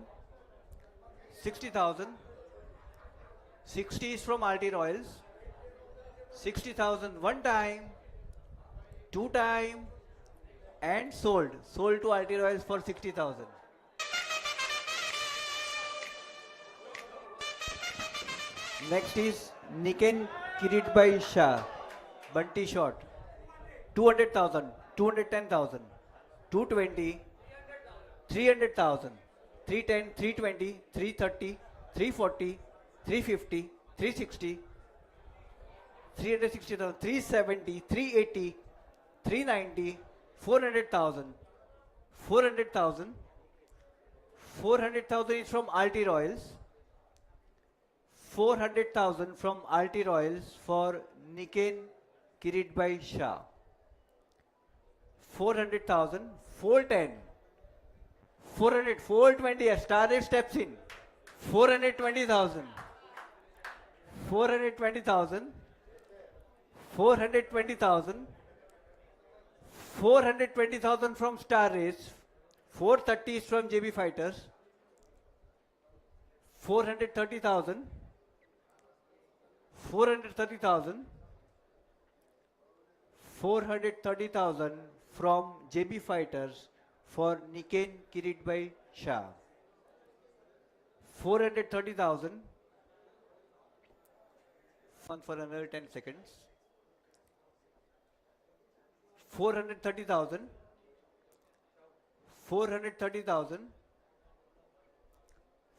60,000. 60 is from RT Royals. 60,000 one time. Two time. and sold. Sold to RT Royals for 60,000. Next is Niken Kiritbhai Shah, Bunty Shot, 200,000, 210,000, 220, 300,000, 310, 320, 330, 340, 350, 360, 360,000, 370, 380, 390, 400,000, 400,000, 400,000 is from RT Royals. 400,000 from RT Royals for Niken Kiritbhai Shah. 400,000, 410, 400, 420, a star rate steps in. 420,000, 420,000, 420,000, 420,000 from Star Race, 430 is from JB Fighters, 430,000, 430,000, 430,000 from JB Fighters for Niken Kiritbhai Shah. 430,000. Fun for another 10 seconds. 430,000. 430,000.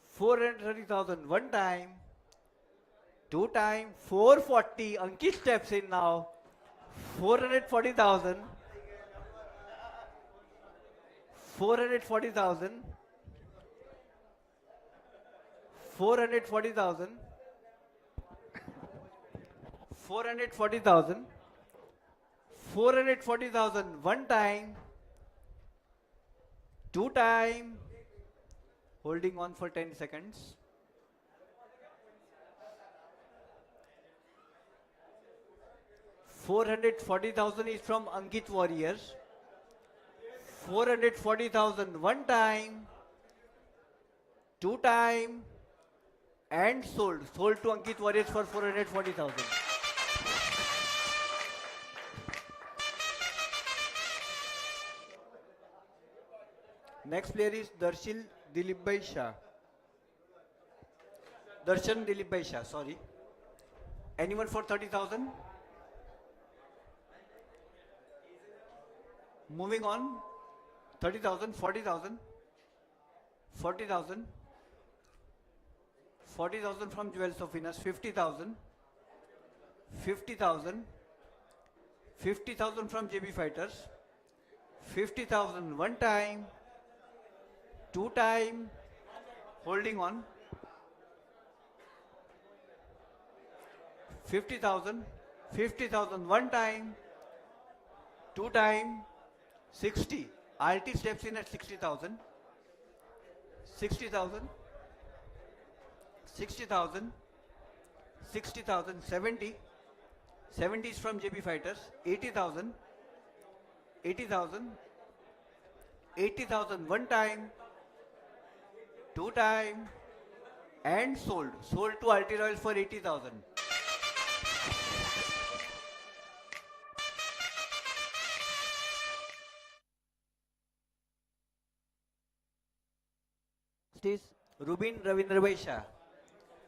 430,000 one time. Two time. 440. Ankit steps in now. 440,000. 440,000. 440,000. 440,000. 440,000 one time. Two time. Holding on for 10 seconds. $440,000 is from Ankit Warriors. 440,000 one time, two time, and sold. Sold to Ankit Warriors for 440,000. Next player is Darshan Dilipbhai Shah. Darshan Dilipbhai Shah, sorry. Anyone for 30,000? Moving on, 30,000, 40,000, 40,000, 40,000 from Jewels of Venus, 50,000, 50,000, 50,000 from JB Fighters, 50,000 one time, two time, holding on, 50,000, 50,000 one time, two time, 60. RT steps in at 60,000. 60,000. 60,000. 60,000. 70. 70 is from JB Fighters. 80,000. 80,000. 80,000 one time. Two time. And sold. Sold to RT Royals for 80,000. Is Rubin Ravindrabhai Shah.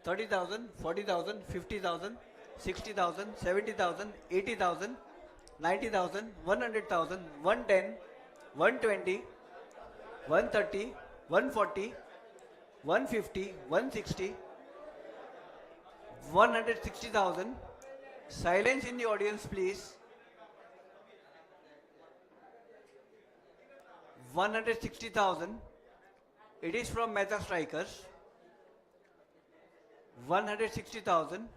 30,000, 40,000, 50,000, 60,000, 70,000, 80,000, 90,000, 100,000, 110, 120, 130, 140, 150, 160, 160,000. Silence in the audience, please. 160,000. It is from Meta Strikers. 160,000.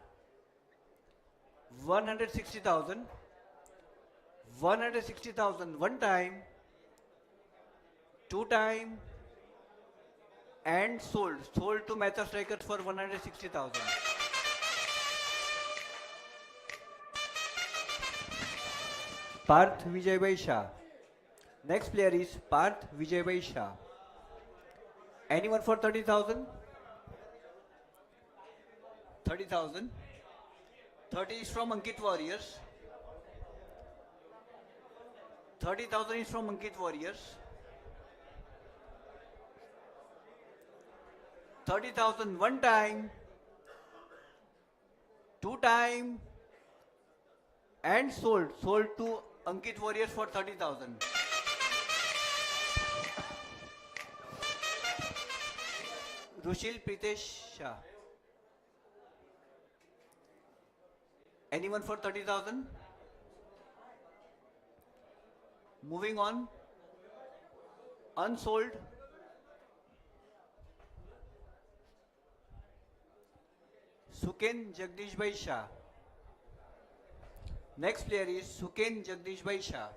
160,000. 160,000 one time, two time, and sold. Sold to Meta Strikers for 160,000. Parth Vijaybai Shah. Next player is Parth Vijaybai Shah. Anyone for 30,000? 30,000. 30 is from Ankit Warriors. 30,000 is from Ankit Warriors. 30,000 one time, two time, and sold. Sold to Ankit Warriors for 30,000. Rushil Pritesh Shah. Anyone for 30,000? Moving on. Unsold. Suken Jagdishbhai Shah. Next player is Suken Jagdishbhai Shah.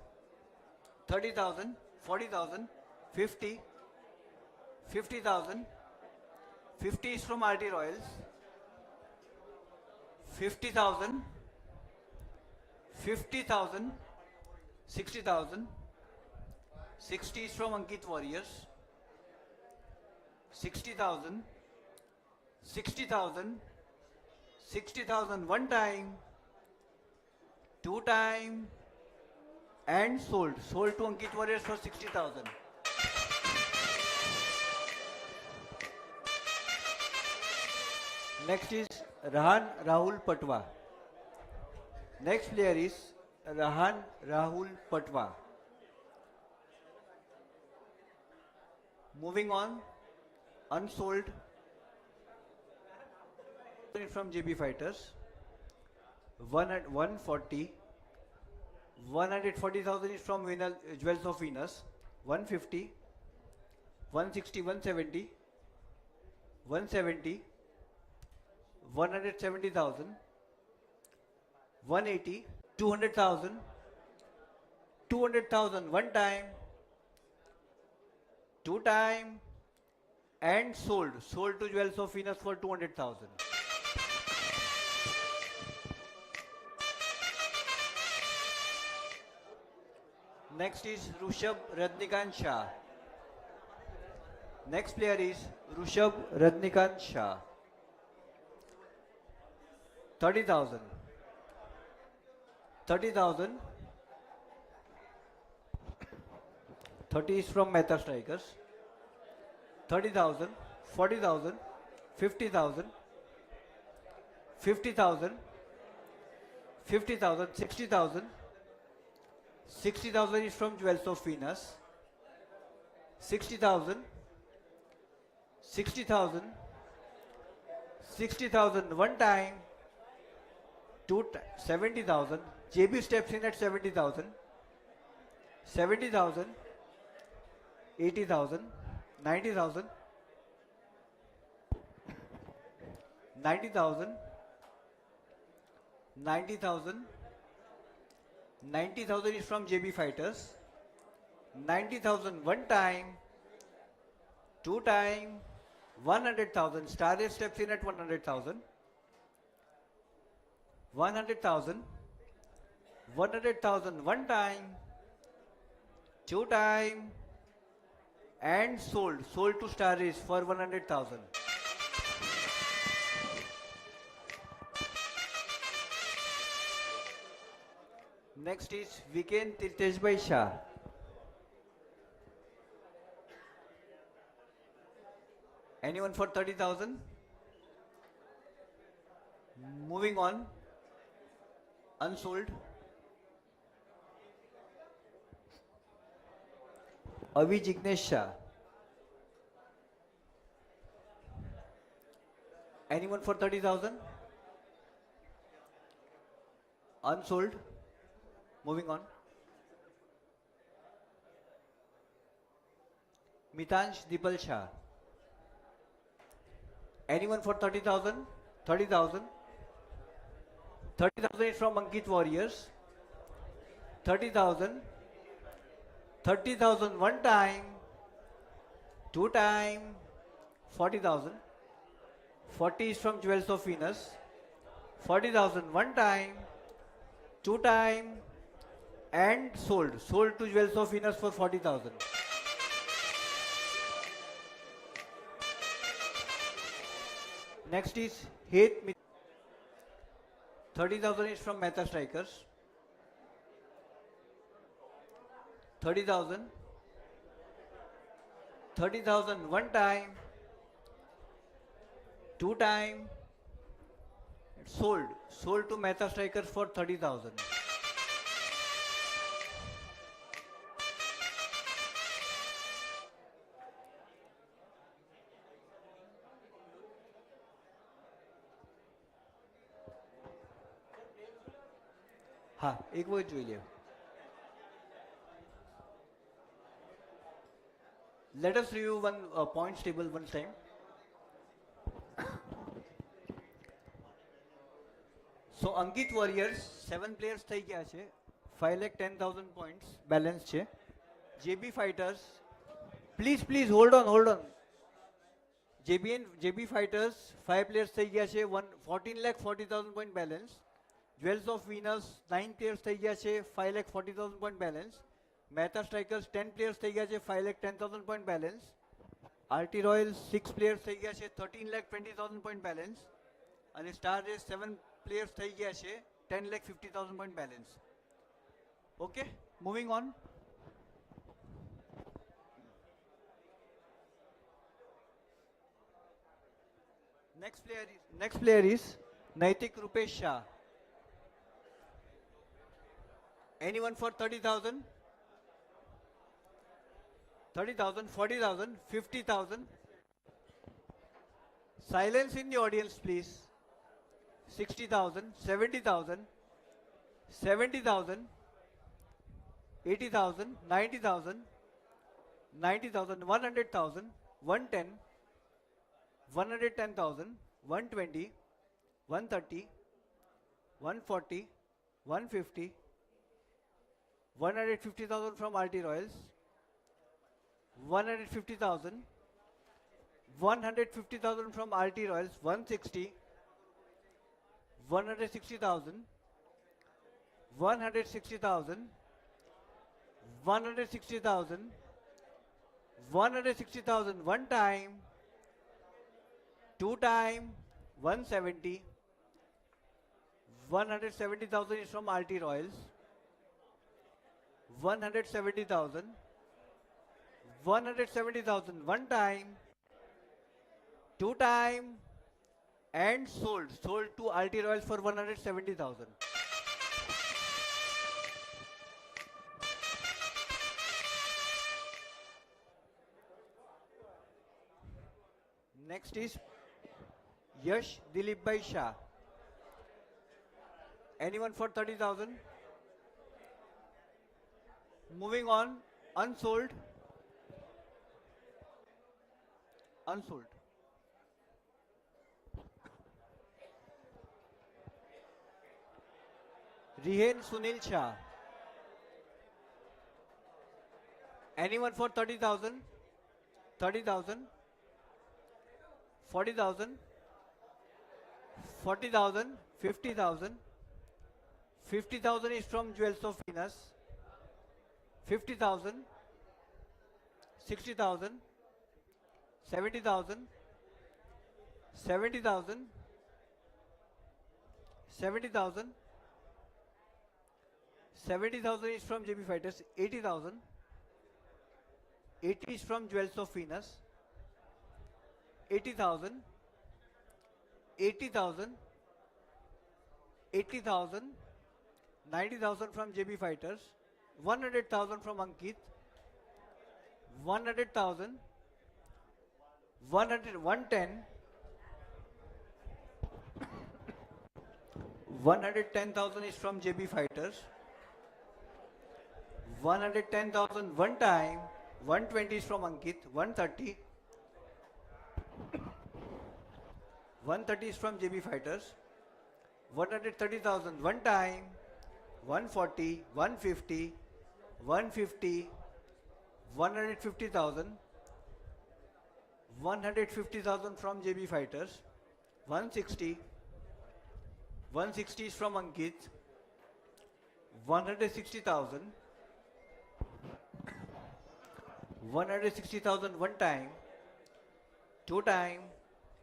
30,000, 40,000, 50, 50,000. 50 is from RT Royals. 50,000, 50,000, 60,000. 60 is from Ankit Warriors. 60,000, 60,000, 60,000 one time, two time, and sold. Sold to Ankit Warriors for 60,000. Next is Rahan Rahul Patwa. Next player is Rahan Rahul Patwa. Moving on, unsold from JB Fighters. 140. 140,000 is from Jewels of Venus. 150. 160, 170. 170. 170,000, 180, 200,000, 200,000 one time, two time, and sold. Sold to Jewels of Venus for 200,000. Next is Rushabh Radnikant Shah. Next player is Rushabh Radnikant Shah. 30,000, 30,000, 30 is from Mehta Strikers. 30,000, 40,000, 50,000, 50,000, 50,000, 60,000. 60,000 is from Jewels of Venus. 60,000, 60,000, 60,000 one time, 70,000. JB steps in at 70,000. 70,000, 80,000, 90,000, 90,000, 90,000, 90,000 is from JB Fighters. 90,000 one time, two time, 100,000. Star Race steps in at 100,000. 100,000, 100,000 one time, two time, and sold. Sold to Star Race for 100,000. Next is Viken Tirteshbhai Shah. Anyone for 30,000? Moving on. Unsold. Avi Jignesh Shah. Anyone for 30,000? Unsold. Moving on. Mitansh Dipal Shah. Anyone for 30,000? 30,000. 30,000 is from Ankit Warriors. 30,000. 30,000 one time, two time, 40,000. 40 is from Jewels of Venus. 40,000 one time, two time, and sold. Sold to Jewels of Venus for 40,000. Next is Hate. 30,000 is from Mehta Strikers. 30,000, 30,000 one time, two time, sold to Mehta Strikers for 30,000. हाँ एक वो જોઈ લ્યો. Let us review one points table one time. So Ankit Warriors 7 players થઈ ગયા છે, 5,10,000 points balance છે. JB Fighters, please hold on. JB Fighters 5 players થઈ ગયા છે, 14,40,000 point balance. Jewels of Venus 9 players થઈ ગયા છે, 5,40,000 point balance. Mehta Strikers 10 players થઈ ગયા છે, 5,10,000 point balance. RT Royals 6 players થઈ ગયા છે, 13,20,000 point balance. અને Star Race 7 players થઈ ગયા છે, 10,50,000 point balance. Okay, moving on. Next player is Naitik Rupesh Shah. Anyone for 30,000? 30,000, 40,000, 50,000. Silence in the audience, please. 60,000, 70,000, 70,000, 80,000, 90,000, 90,000, 100,000, 110, 110,000, 120, 130, 140, 150, 150,000 from RT Royals, 150,000, 150,000 from RT Royals, 160, 160,000, 160,000, 160,000, 160,000 one time, two time, 170, 170,000 is from RT Royals, 170,000, 170,000 one time, two time, and sold to RT Royals for 170,000. Next is Yash Dilip Bhai Shah. Anyone for 30,000? Moving on, unsold. Rihen Sunil Shah. Anyone for 30,000? 30,000? 40,000? 40,000? 50,000? 50,000 is from Jewels of Venus. 50,000? 60,000? 70,000? 70,000? 70,000? 70,000 is from JB Fighters. 80,000? 80 is from Jewels of Venus. 80,000? 80,000? 80,000? 90,000 from JB Fighters. 100,000 from Ankit. 100,000? 110? 110,000 is from JB Fighters. 110,000 one time. 120 is from Ankit. 130. 130 is from JB Fighters. 130,000 one time. 140, 150, 150, 150,000. 150,000 from JB Fighters. 160. 160 is from Ankit. 160,000. 160,000 one time, two time,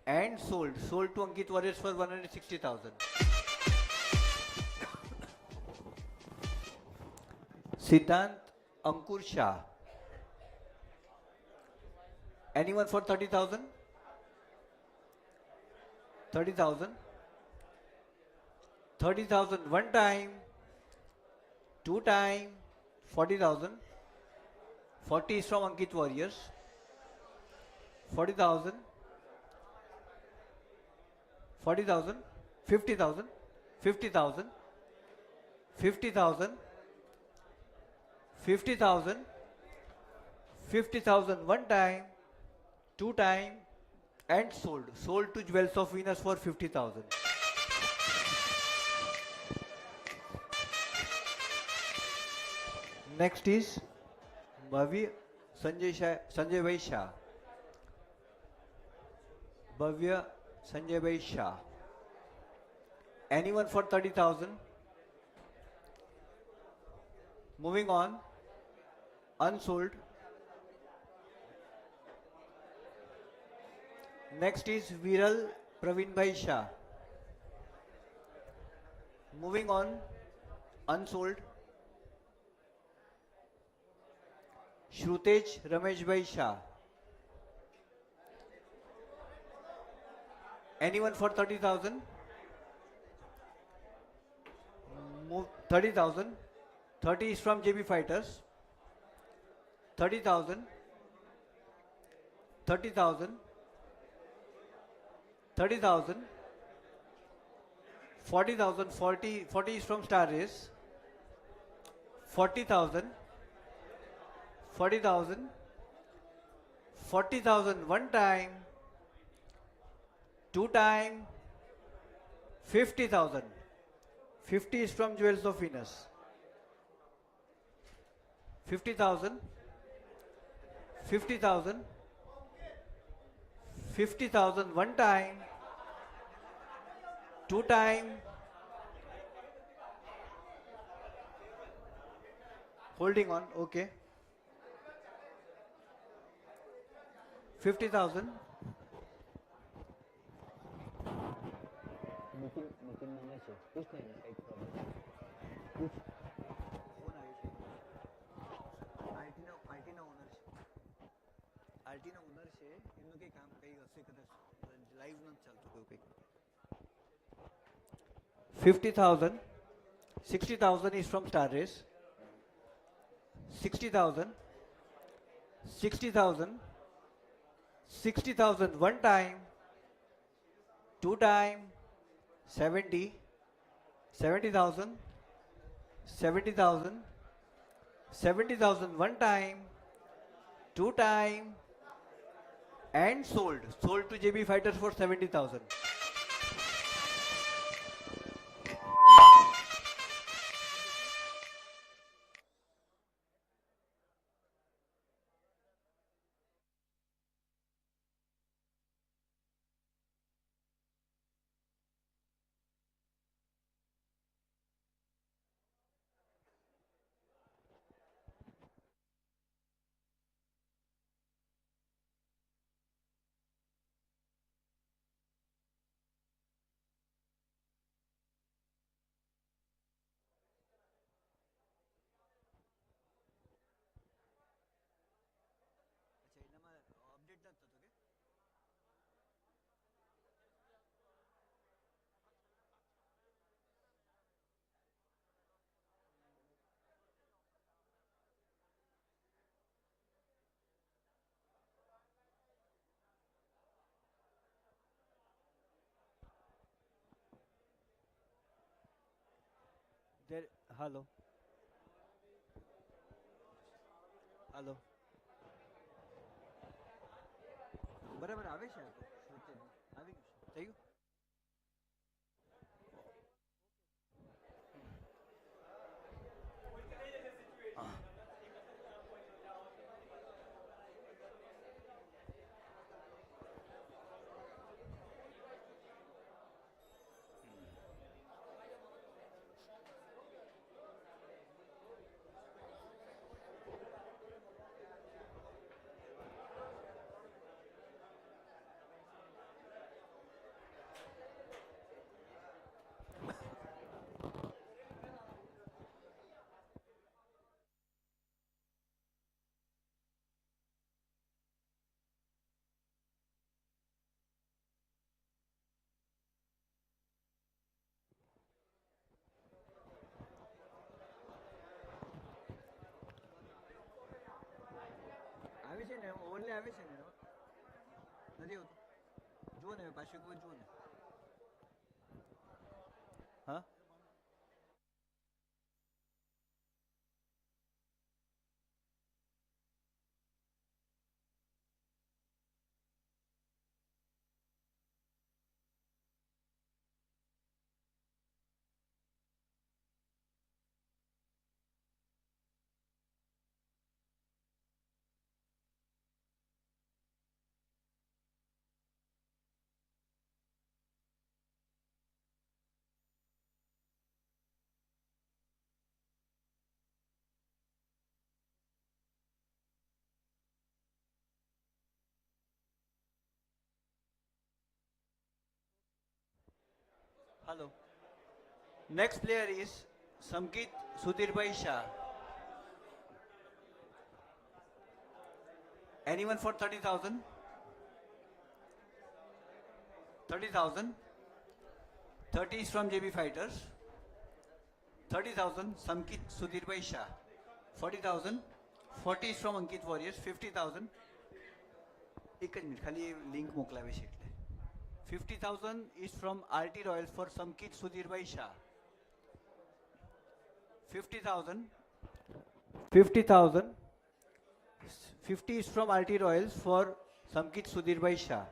and sold to Ankit Warriors for 160,000. Siddhant Ankur Shah. Anyone for 30,000? 30,000. 30,000 one time, two time, 40,000. 40 is from Ankit Warriors. 40,000. 40,000. 50,000. 50,000. 50,000. 50,000. 50,000 one time, two time, and sold. Sold to Jewels of Venus for 50,000. Next is Bhavya Sanjay Bhai Shah. Bhavya Sanjay Bhai Shah. Anyone for 30,000? Moving on. Unsold. Next is Viral Praveen Bhai Shah. Moving on. Unsold. Shrutej Ramesh Bhai Shah. Anyone for 30,000? 30,000. 30 is from JB Fighters. 30,000. 30,000. 30,000. 40,000. 40 is from Star Race. 40,000. 40,000. 40,000 one time, two time, 50,000. 50 is from Jewels of Venus. 50,000. 50,000. 50,000 one time, two time, holding on, okay. 50,000. આરટીના honour છે એમનું કંઈ કામ કંઈ હશે કદાચ live નથી ચાલતું કોઈ કંઈક 50,000. 60,000 is from Star Race. 60,000. 60,000. 60,000 one time, two time, 70. 70,000. 70,000. 70,000 one time, two time, and sold. Sold to JB Fighters for 70,000. There, hello. Hello. બરાબર આવે છે આ તો આવી ગયું થઈ ગયું ઓનલી આવે છે ને નથી હોતું જુઓ ને પાછું કોઈ જુઓ ને હા Hello. Next player is Samkit Sudhirbhai Shah. Anyone for 30,000? 30,000. 30 is from JB Fighters. 30,000 Samkit Sudhirbhai Shah. 40,000. 40 is from Ankit Warriors. 50,000. એક જ મિનિટ ખાલી લિંક મોકલાવે છે એટલે 50,000 is from RT Royals for Samkit Sudhirbhai Shah. 50,000. 50,000. 50 is from RT Royals for Samkit Sudhirbhai Shah.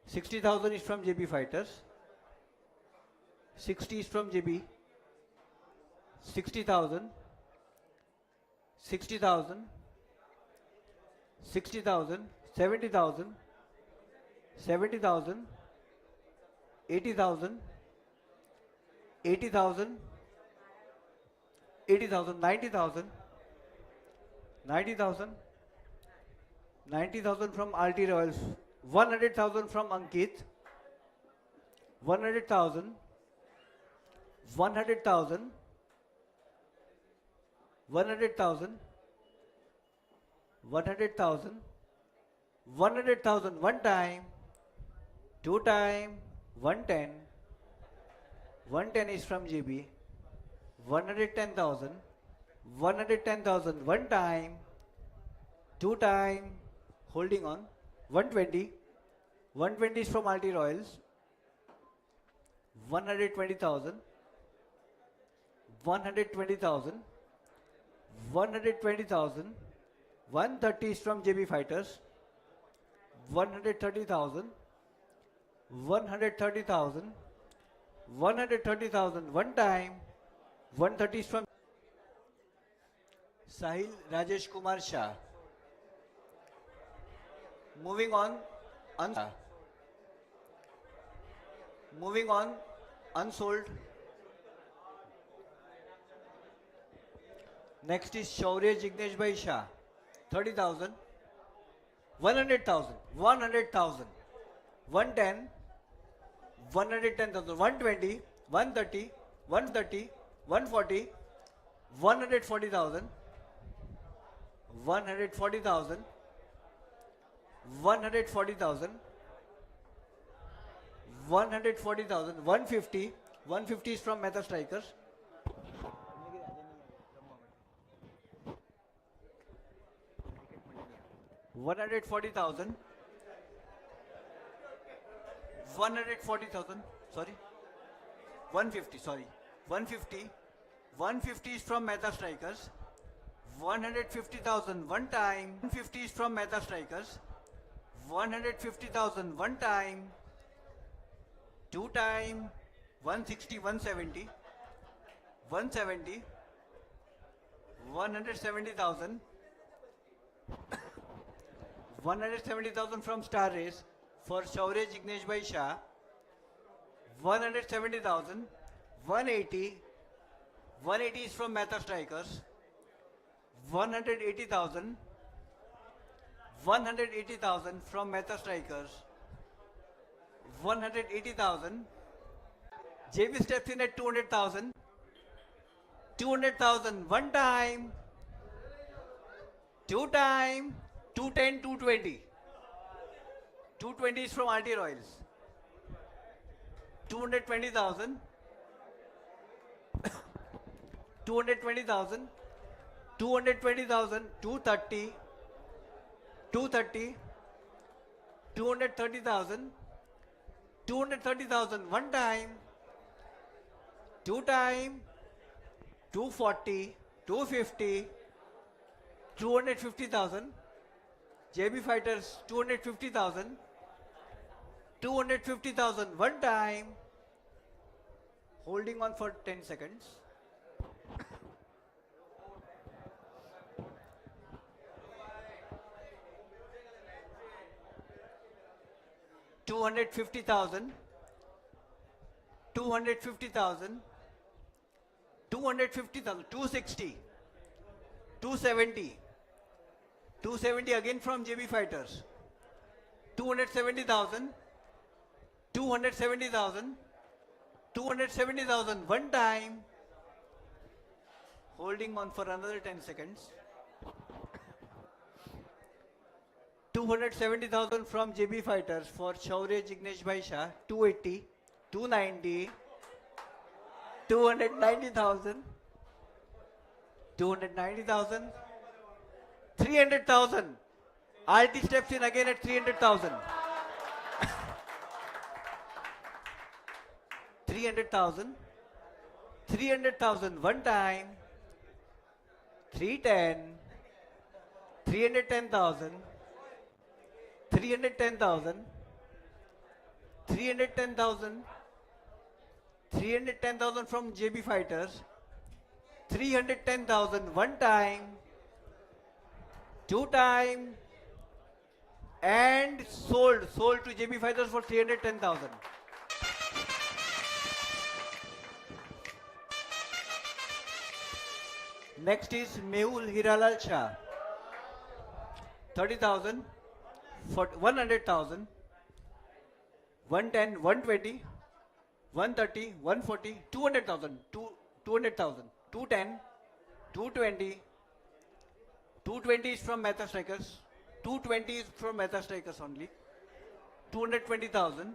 60,000 is from JB Fighters. 60 is from JB. 60,000. 60,000. 60,000. 70,000. 70,000. 80,000. 80,000. 80,000. 90,000. 90,000. 90,000 from RT Royals. 100,000 from Ankit. 100,000. 100,000. 100,000. 100,000. 100,000 one time, two time, 110. 110 is from GB. 110,000. 110,000 one time, two time, holding on. 120. 120 is from RT Royals. 120,000. 120,000. 120,000. 130 is from JB Fighters. 130,000. 130,000. 130,000 one time. 130 is from Sahil Rajesh Kumar Shah. Moving on. Moving on. Unsold. Next is Shaurya Jignesh Bhai Shah. 30,000. 100,000. 100,000. 110. 110,000. 120. 130. 130. 140. 140,000. 140,000. 140,000. 140,000. 150. 150 is from Meta Strikers. 140,000. 140,000. Sorry. 150. Sorry. 150. 150 is from Meta Strikers. 150,000 one time. 150 is from Meta Strikers. 150,000 one time. Two time. 160, 170. 170. 170,000. 170,000 from Star Race for Shaurya Jignesh Bhai Shah. 170,000. 180. 180 is from Meta Strikers. 180,000. 180,000 from Meta Strikers. 180,000. JB steps in at 200,000. 200,000 one time. Two time. 210, 220. 220 is from RT Royals. 220,000. 220,000. 220,000. 230. 230, 230,000, 230,000 one time, two time, 240, 250, 250,000. JB Fighters 250,000, 250,000 one time, holding on for 10 seconds. $250,000, 250,000, 250,000, 260, 270, 270 again from JB Fighters, 270,000, 270,000, 270,000 one time, holding on for another 10 seconds. 270,000 from JB Fighters for Shaurya Jignesh Bhai Shah, 280, 290, 290,000, 290,000, 300,000. RT steps in again at 300,000. 300,000, 300,000 one time, 310, 310,000, 310,000, 310,000, 310,000 from JB Fighters, 310,000 one time, two time, and sold to JB Fighters for 310,000. Next is Mehul Hiralal Shah, 30,000, 100,000, 110, 120, 130, 140, 200,000, 200,000, 210, 220, 220 is from Mehta Strikers, 220 is from Mehta Strikers only, 220,000,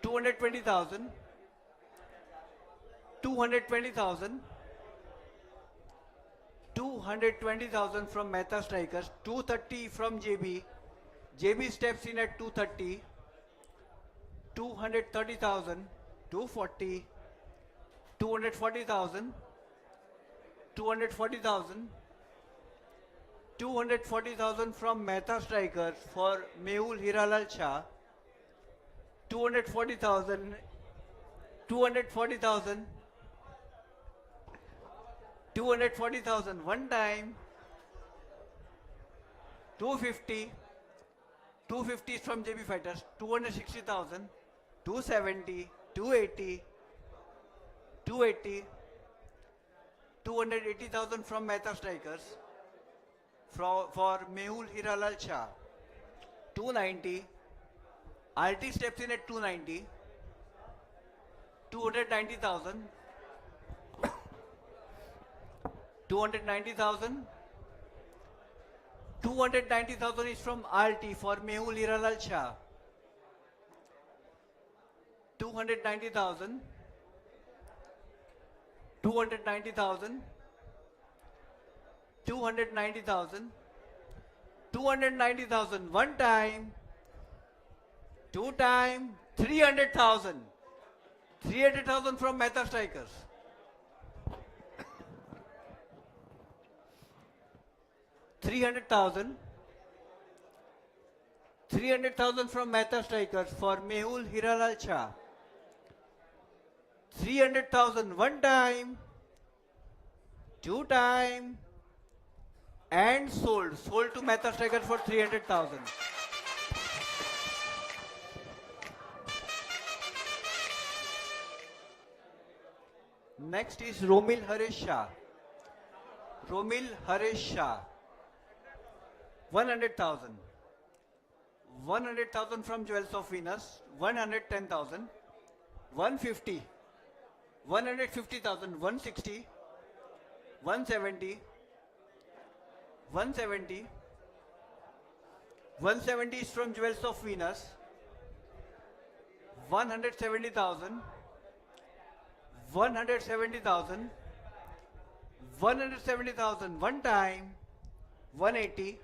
220,000, 220,000, 220,000 from Mehta Strikers, 230 from JB. JB steps in at 230, 230,000, 240, 240,000, 240,000, 240,000 from Mehta Strikers for Mehul Hiralal Shah, 240,000, 240,000, 240,000 one time, 250, 250 is from JB Fighters, 260,000, 270, 280, 280, 280,000 from Mehta Strikers for Mehul Hiralal Shah, 290, RT steps in at 290, 290,000, 290,000, 290,000 is from RT for Mehul Hiralal Shah, 290,000, 290,000, 290,000, 290,000 one time, two time, 300,000, 300,000 from Mehta Strikers. 300,000, 300,000 from Mehta Strikers for Mehul Hiralal Shah. 300,000 one time, two time, and sold to Mehta Strikers for 300,000. Next is Romil Harish Shah. Romil Harish Shah. 100,000. 100,000 from Jewels of Venus. 110,000. 150. 150,000. 160. 170. 170. 170 is from Jewels of Venus. 170,000. 170,000. 170,000 one time. 180.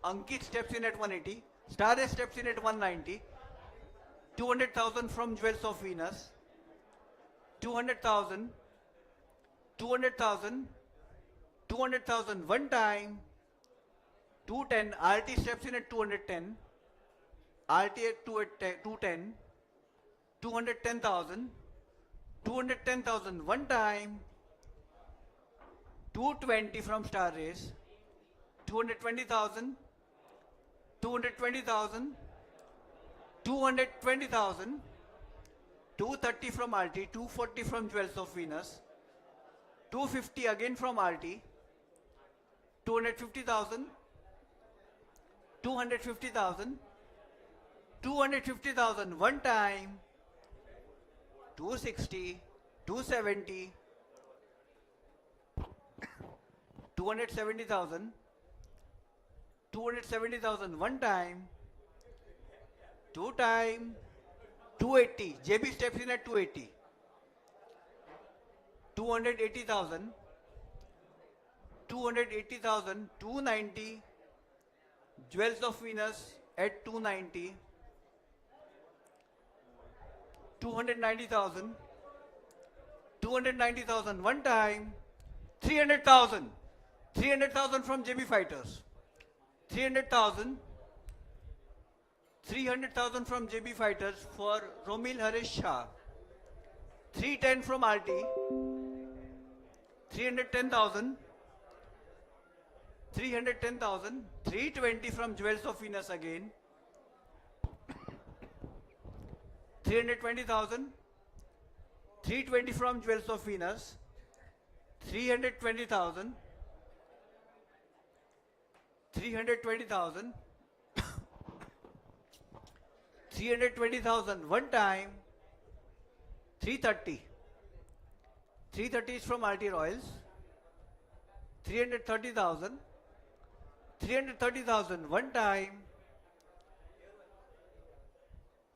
Ankit steps in at 180. Star S steps in at 190. 200,000 from Jewels of Venus. 200,000. 200,000. 200,000 one time. 210. RT steps in at 210. RT at 210. 210,000. 210,000 one time. 220 from Star Race. 220,000. 220,000. 220,000. 230 from RT. 240 from Jewels of Venus. 250 again from RT. 250,000. 250,000. 250,000 one time. 260. 270. 270,000. 270,000 one time. Two time. 280. JB steps in at 280. 280,000. 280,000. 290. Jewels of Venus at 290. 290,000. 290,000 one time. 300,000. 300,000 from JB Fighters. 300,000. 300,000 from JB Fighters for Romil Harish Shah. 310 from RT. 310,000. 310,000. 320 from Jewels of Venus again. 320,000. 320 from Jewels of Venus. 320,000. 320,000. 320,000 one time. 330. 330 is from RT Royals. 330,000. 330,000 one time.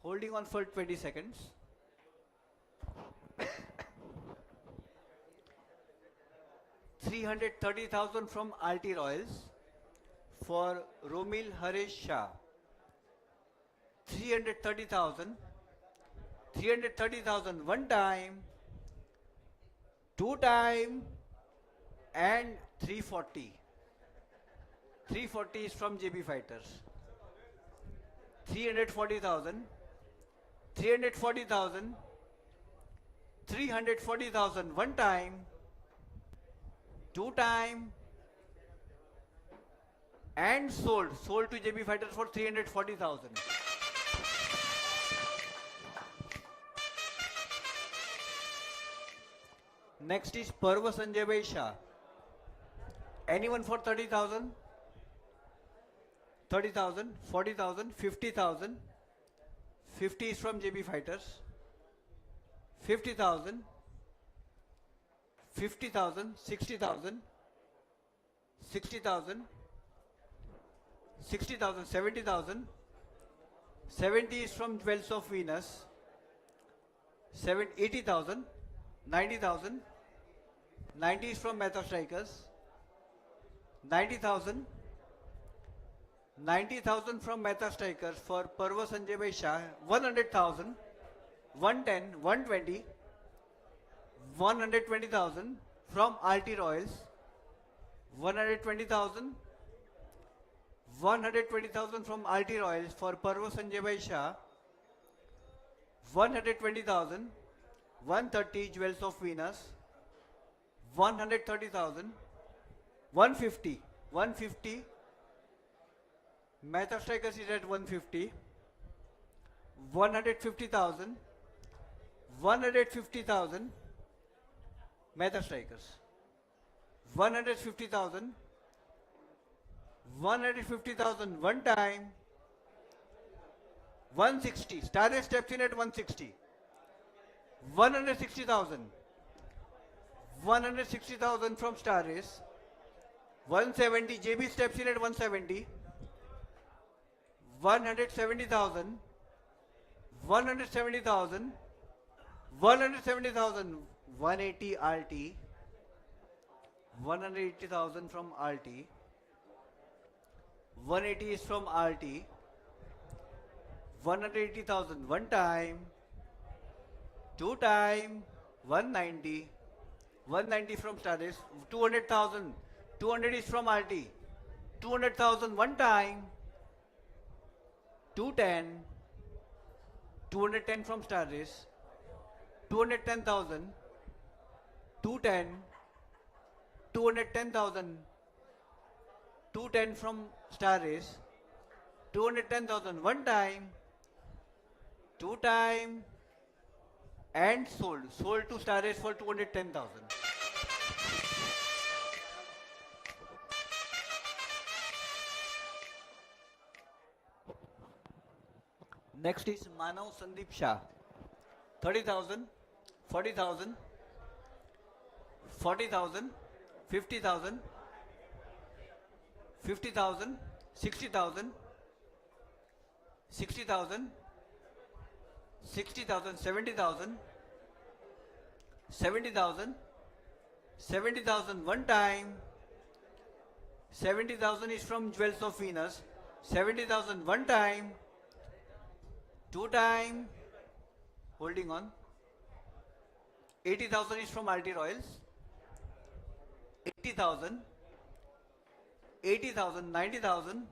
Holding on for 20 seconds. 330,000 from RT Royals for Romil Harish Shah. 330,000. 330,000 one time. Two time. And 340. 340 is from JB Fighters. 340,000. 340,000. 340,000 one time. Two time. And sold to JB Fighters for 340,000. Next is Parva Sanjay Bhai Shah. Anyone for 30,000? 30,000, 40,000, 50,000. 50 is from JB Fighters. 50,000. 50,000, 60,000. 60,000. 60,000, 70,000. 70 is from Jewels of Venus. 80,000. 90,000. 90 is from Mehta Strikers. 90,000. 90,000 from Mehta Strikers for Parva Sanjay Bhai Shah. 100,000. 110, 120. 120,000 from RT Royals. 120,000. 120,000 from RT Royals for Parva Sanjay Bhai Shah. 120,000. 130 Jewels of Venus. 130,000. 150. 150. Mehta Strikers is at 150. 150,000. 150,000. Mehta Strikers. 150,000. 150,000 one time. 160. Star Race steps in at 160. 160,000. 160,000 from Star Race. 170. JB steps in at 170. 170,000. 170,000. 170,000. 180 RT. 180,000 from RT. 180 is from RT. 180,000 one time, two time, 190. 190 from Stardust. 200,000. 200 is from RT. 200,000 one time, 210. 210 from Stardust. 210,000. 210. 210,000. 210 from Stardust. 210,000 one time, two time, and sold. Sold to Stardust for 210,000. Next is Manav Sandeep Shah. 30,000, 40,000, 40,000, 50,000, 50,000, 60,000, 60,000, 60,000, 70,000, 70,000, 70,000 one time, 70,000 is from Jewels of Venus, 70,000 one time, two time, holding on, 80,000 is from RT Royals, 80,000, 80,000, 90,000,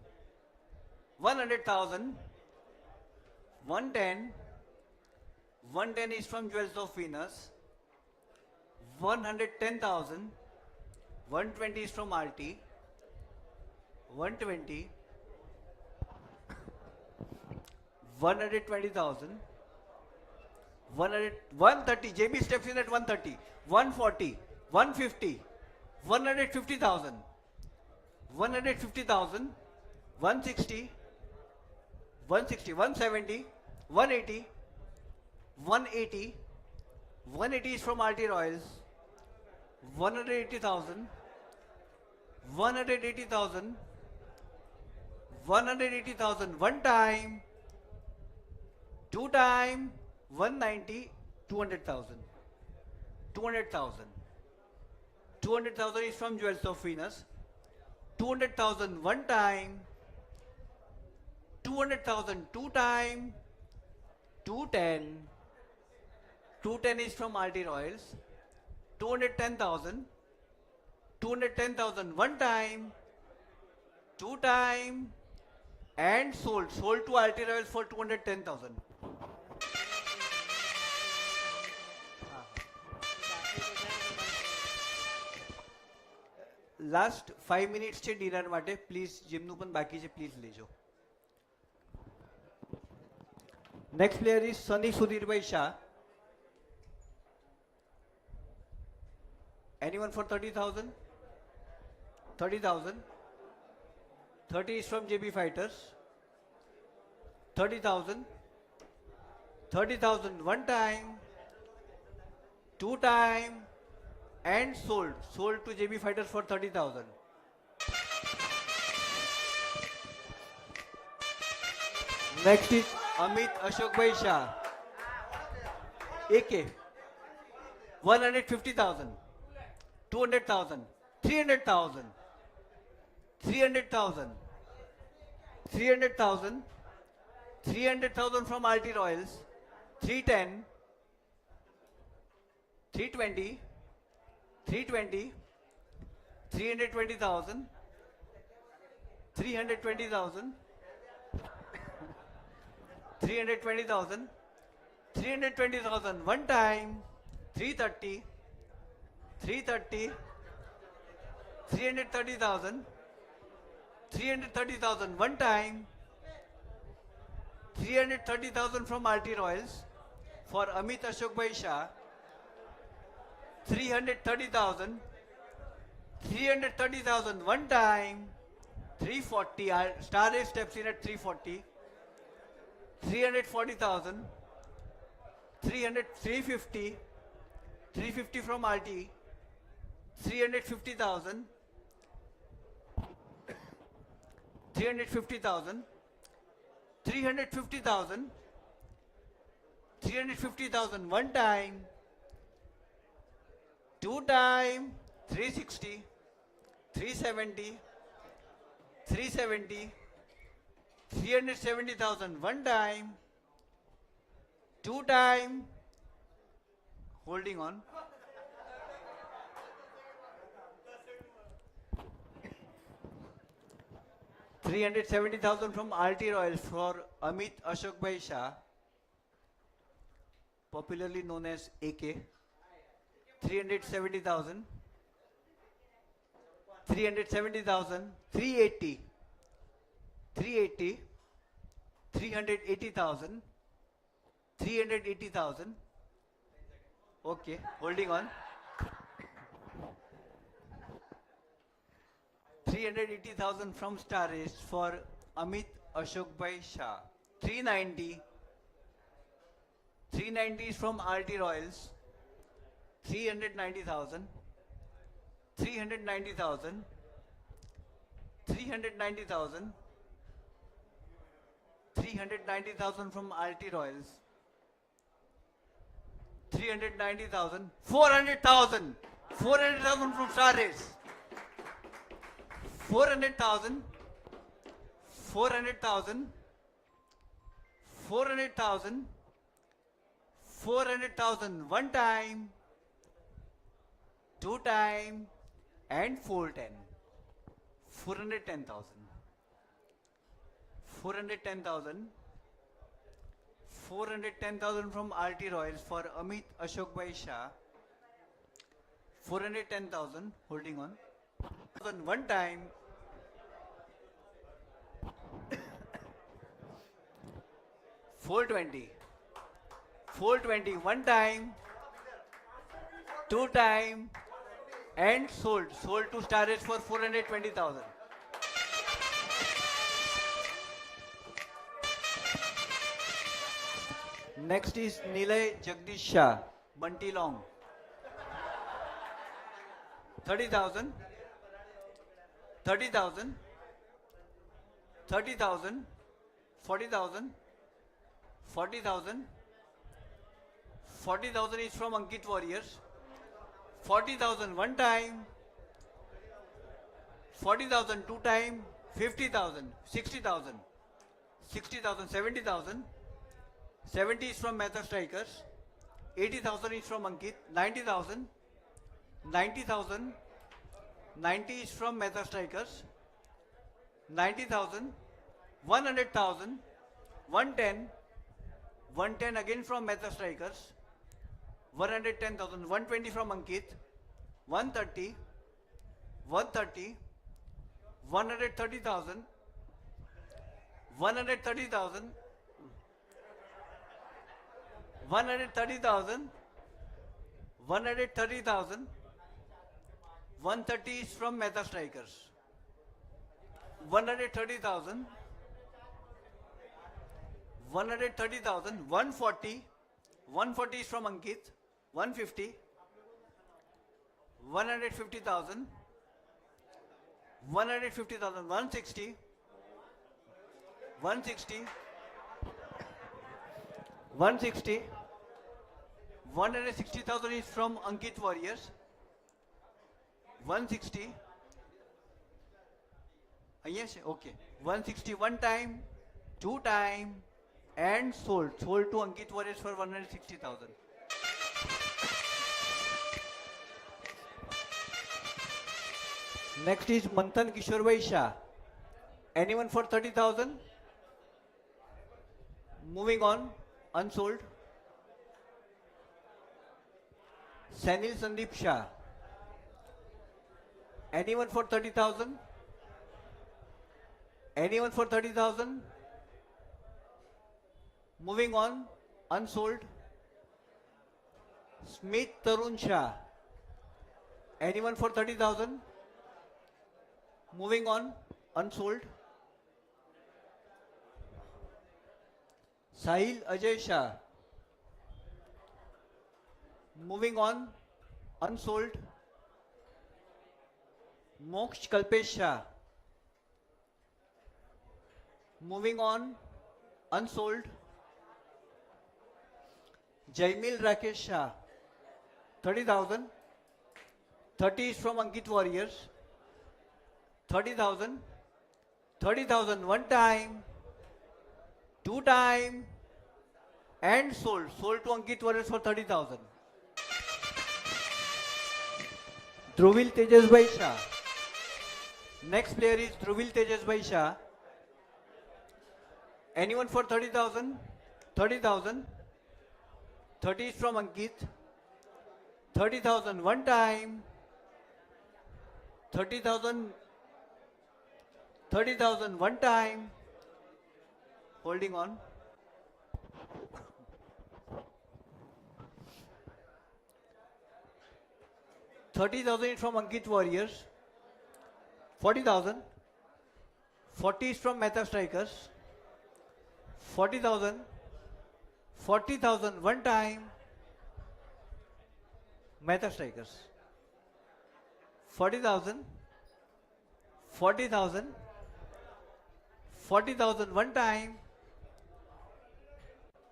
100,000, 110, 110 is from Jewels of Venus, 110,000, 120 is from RT, 120, 120,000, 130, JB steps in at 130, 140, 150, 150,000, 150,000, 160, 160, 170, 180, 180, 180 is from RT Royals, 180,000, 180,000, 180,000 one time, two time, 190, 200,000, 200,000, 200,000 is from Jewels of Venus, 200,000 one time, 200,000 two time, 210, 210 is from RT Royals, 210,000, 210,000 one time, two time, and sold to RT Royals for 210,000. Last 5 minutes છે dinner માટે please જેમનું પણ બાકી છે please લેજો. Next player is Sunny Sudhirbhai Shah. Anyone for 30,000? 30,000. 30 is from JB Fighters. 30,000. 30,000 one time, two time, and sold to JB Fighters for 30,000. Next is Amit Ashokbhai Shah. AK 150,000, 200,000, 300,000, 300,000, 300,000, 300,000 from RT Royals, 310, 320, 320, 320,000, 320,000, 320,000, 320,000 one time, 330, 330, 330,000, 330,000 one time, 330,000 from RT Royals for Amit Ashokbhai Shah, 330,000, 330,000 one time, 340, Star Ace steps in at 340, 340,000, 350, 350 from RT, 350,000, 350,000, 350,000, 350,000 one time, two time, 360, 370, 370, 370,000 one time, two time, holding on. 370,000 from RT Royals for Amit Ashok Bhai Shah, popularly known as AK. 370,000, 370,000, 380, 380, 380,000, 380,000. Okay, holding on. 380,000 from Star Race for Amit Ashok Bhai Shah. 390, 390 is from RT Royals. 390,000, 390,000, 390,000, 390,000 from RT Royals. 390,000, 400,000, 400,000 from Star Race. 400,000, 400,000, 400,000, 400,000 one time, two time, and 410. 410,000. 410,000. 410,000 from RT Royals for Amit Ashok Bhai Shah. 410,000, holding on. One time. 420. 420 one time, two time, and sold to Star Race for 420,000. Next is Nilay Jagdish Shah, Bunty Long. 30,000, 30,000, 30,000, 40,000, 40,000, 40,000 is from Ankit Warriors. 40,000 one time, 40,000 two time, 50,000, 60,000, 60,000, 70,000, 70 is from Mehta Strikers, 80,000 is from Ankit, 90,000, 90,000, 90 is from Mehta Strikers, 90,000, 100,000, 110, 110 again from Mehta Strikers, 110,000, 120 from Ankit, 130, 130, 130,000, 130,000, 130,000, 130,000, 130 is from Mehta Strikers, 130,000, 130,000, 140, 140 is from Ankit, 150, 150,000, 150,000, 160, 160, 160, 160,000 is from Ankit Warriors, 160, yes, okay, 160 one time, two time, and sold to Ankit Warriors for 160,000. Next is Manthan Kishore Bhai Shah. Anyone for 30,000? Moving on, unsold. Sanil Sandeep Shah. Anyone for 30,000? Anyone for 30,000? Moving on, unsold. Smith Tarun Shah. Anyone for 30,000? Moving on, unsold. Sahil Ajay Shah. Moving on, unsold. Moksh Kalpesh Shah. Moving on, unsold. Jaimil Rakesh Shah. 30,000. 30 is from Ankit Warriors. 30,000. 30,000 one time, two time, and sold. Sold to Ankit Warriors for 30,000. Dhruvil Tejasbhai Shah. Next player is Dhruvil Tejasbhai Shah. Anyone for 30,000? 30,000. 30 is from Ankit. 30,000 one time. 30,000. 30,000 one time. Holding on. $30,000 is from Ankit Warriors. 40,000. 40 is from Mehta Strikers. 40,000. 40,000 one time. Mehta Strikers. 40,000. 40,000. 40,000 one time.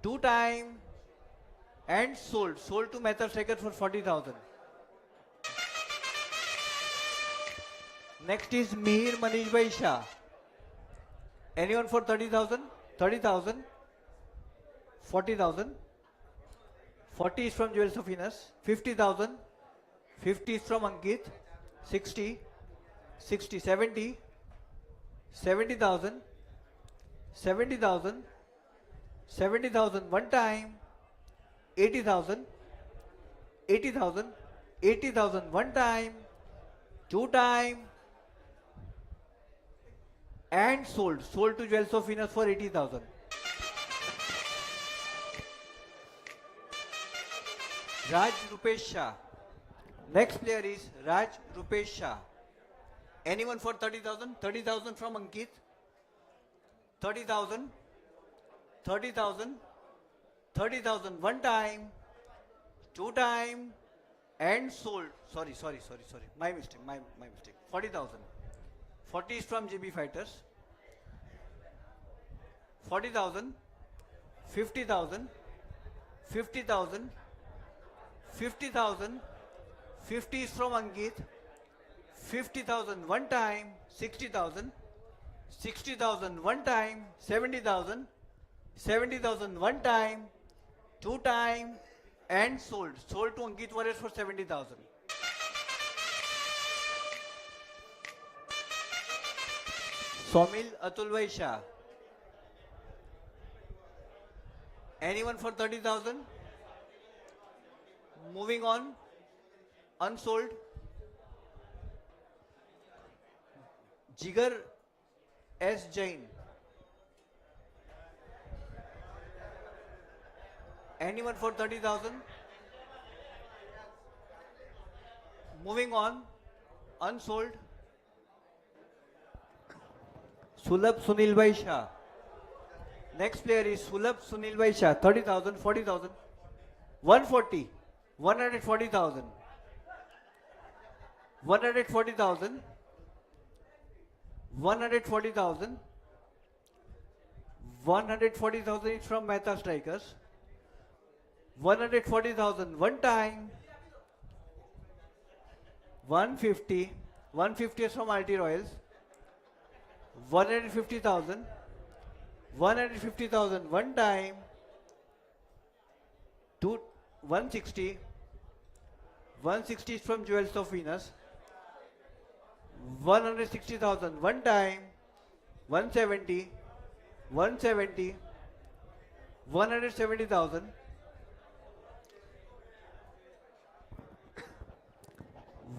Two time. And sold. Sold to Mehta Strikers for 40,000. Next is Mihir Manishbhai Shah. Anyone for 30,000? 30,000. 40,000. 40 is from Jewels of Venus. 50,000. 50 is from Ankit. 60. 60. 70. 70,000. 70,000. 70,000 one time. 80,000. 80,000. 80,000 one time. Two time. And sold. Sold to Jewels of Venus for 80,000. Raj Rupesh Shah. Next player is Raj Rupesh Shah. Anyone for 30,000? 30,000 from Ankit. 30,000. 30,000. 30,000 one time. Two time. And sold. Sorry. My mistake. 40,000. 40 is from GB Fighters. 40,000. 50,000. 50,000. 50,000. 50 is from Ankit. 50,000 one time. 60,000. 60,000 one time. 70,000. 70,000 one time. Two time. And sold. Sold to Ankit Warriors for 70,000. Somil Atulbhai Shah. Anyone for 30,000? Moving on. Unsold. Jigar S. Jain. Anyone for 30,000? Moving on. Unsold. Sulabh Sunilbhai Shah. Next player is Sulabh Sunilbhai Shah. 30,000, 40,000. 140. 140,000. 140,000. 140,000. 140,000 is from Mehta Strikers. 140,000 one time. 150. 150 is from RT Royals. 150,000. 150,000 one time. 160. 160 is from Jewels of Venus. 160,000 one time. 170. 170. 170,000.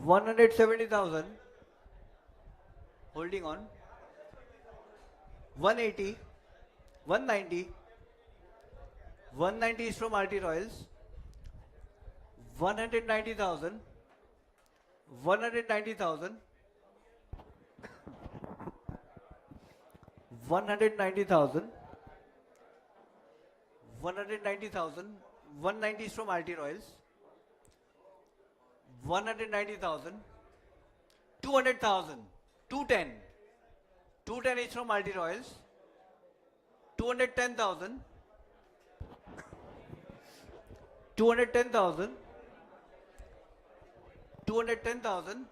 170,000. Holding on. 180. 190. 190 is from RT Royals. 190,000. 190,000. 190,000. 190,000. 190 is from RT Royals. 190,000. 200,000. 210. 210 is from RT Royals. 210,000. 210,000. 210,000.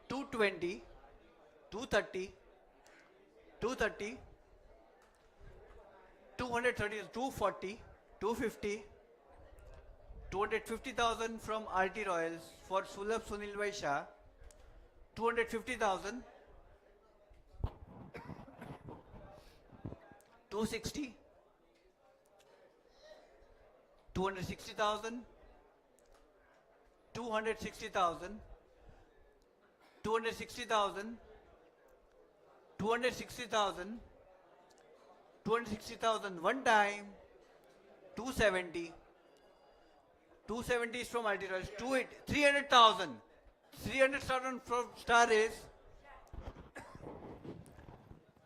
220. 230. 230, 230, 240, 250, 250,000 from RT Royals for Sulabh Sunil Vaishya, 250,000, 260, 260,000, 260,000, 260,000, 260,000, 260,000 one time, 270, 270 is from RT Royals, 300,000, 300,000 from Star Race,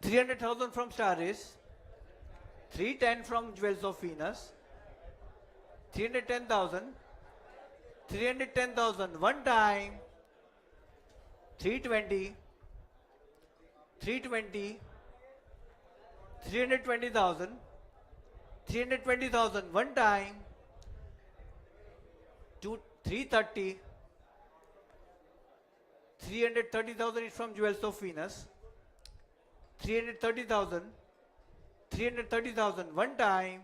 300,000 from Star Race, 310 from Jewels of Venus, 310,000, 310,000 one time, 320, 320, 320,000, 320,000 one time, 330, 330,000 is from Jewels of Venus, 330,000, 330,000 one time,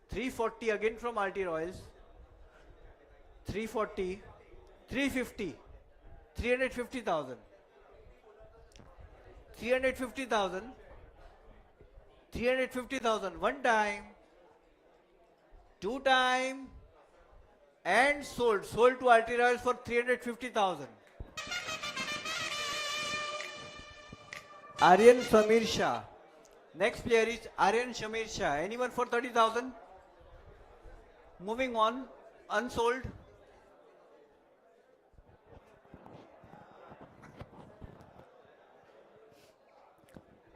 340 again from RT Royals, 340, 350, 350,000, 350,000, 350,000 one time, two time, and sold to RT Royals for 350,000. Aryan Samir Shah. Next player is Aryan Shamir Shah. Anyone for 30,000? Moving on, unsold.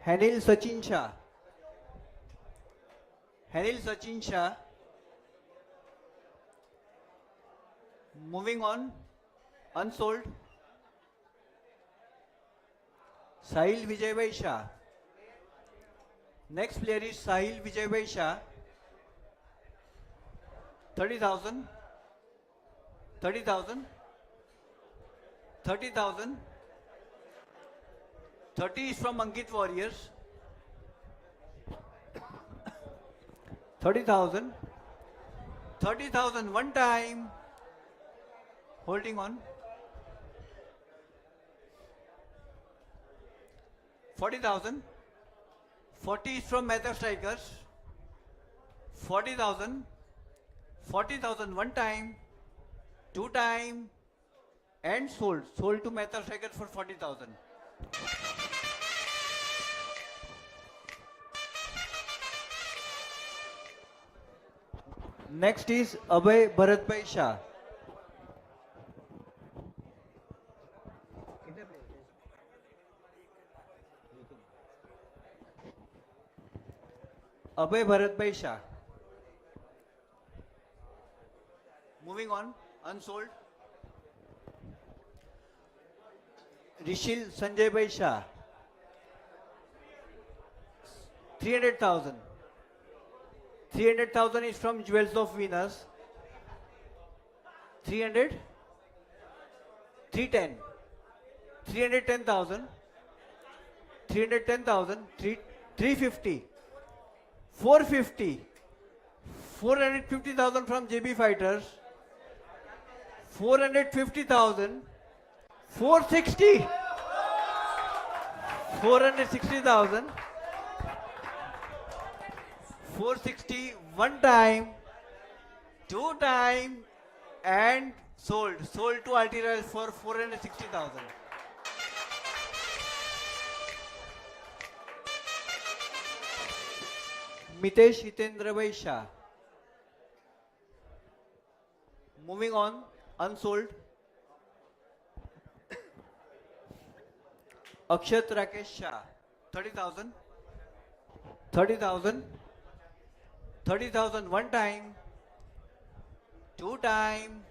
Hanil Sachin Shah. Hanil Sachin Shah. Moving on, unsold. Sahil Vijay Shah. Next player is Sahil Vijay Shah. 30,000, 30,000, 30,000. 30 is from Ankit Warriors. 30,000, 30,000 one time. Holding on. 40,000. 40 is from Mehta Strikers. 40,000. 40,000 one time, two time, and sold to Mehta Strikers for 40,000. Next is Abhay Bharatbhai Shah. Abhay Bharatbhai Shah. Moving on, unsold. Rishil Sanjay Bhai Shah. 300,000. 300,000 is from Jewels of Venus. 300, 310, 310,000, 310,000, 350, 450, 450,000 from JB Fighters, 450,000, 460, 460,000, 460 one time, two time, and sold to RT Royals for 460,000. Mitesh Hitendra Bhai Shah. Moving on, unsold. Akshat Rakesh Shah. 30,000. 30,000. 30,000 one time, two time,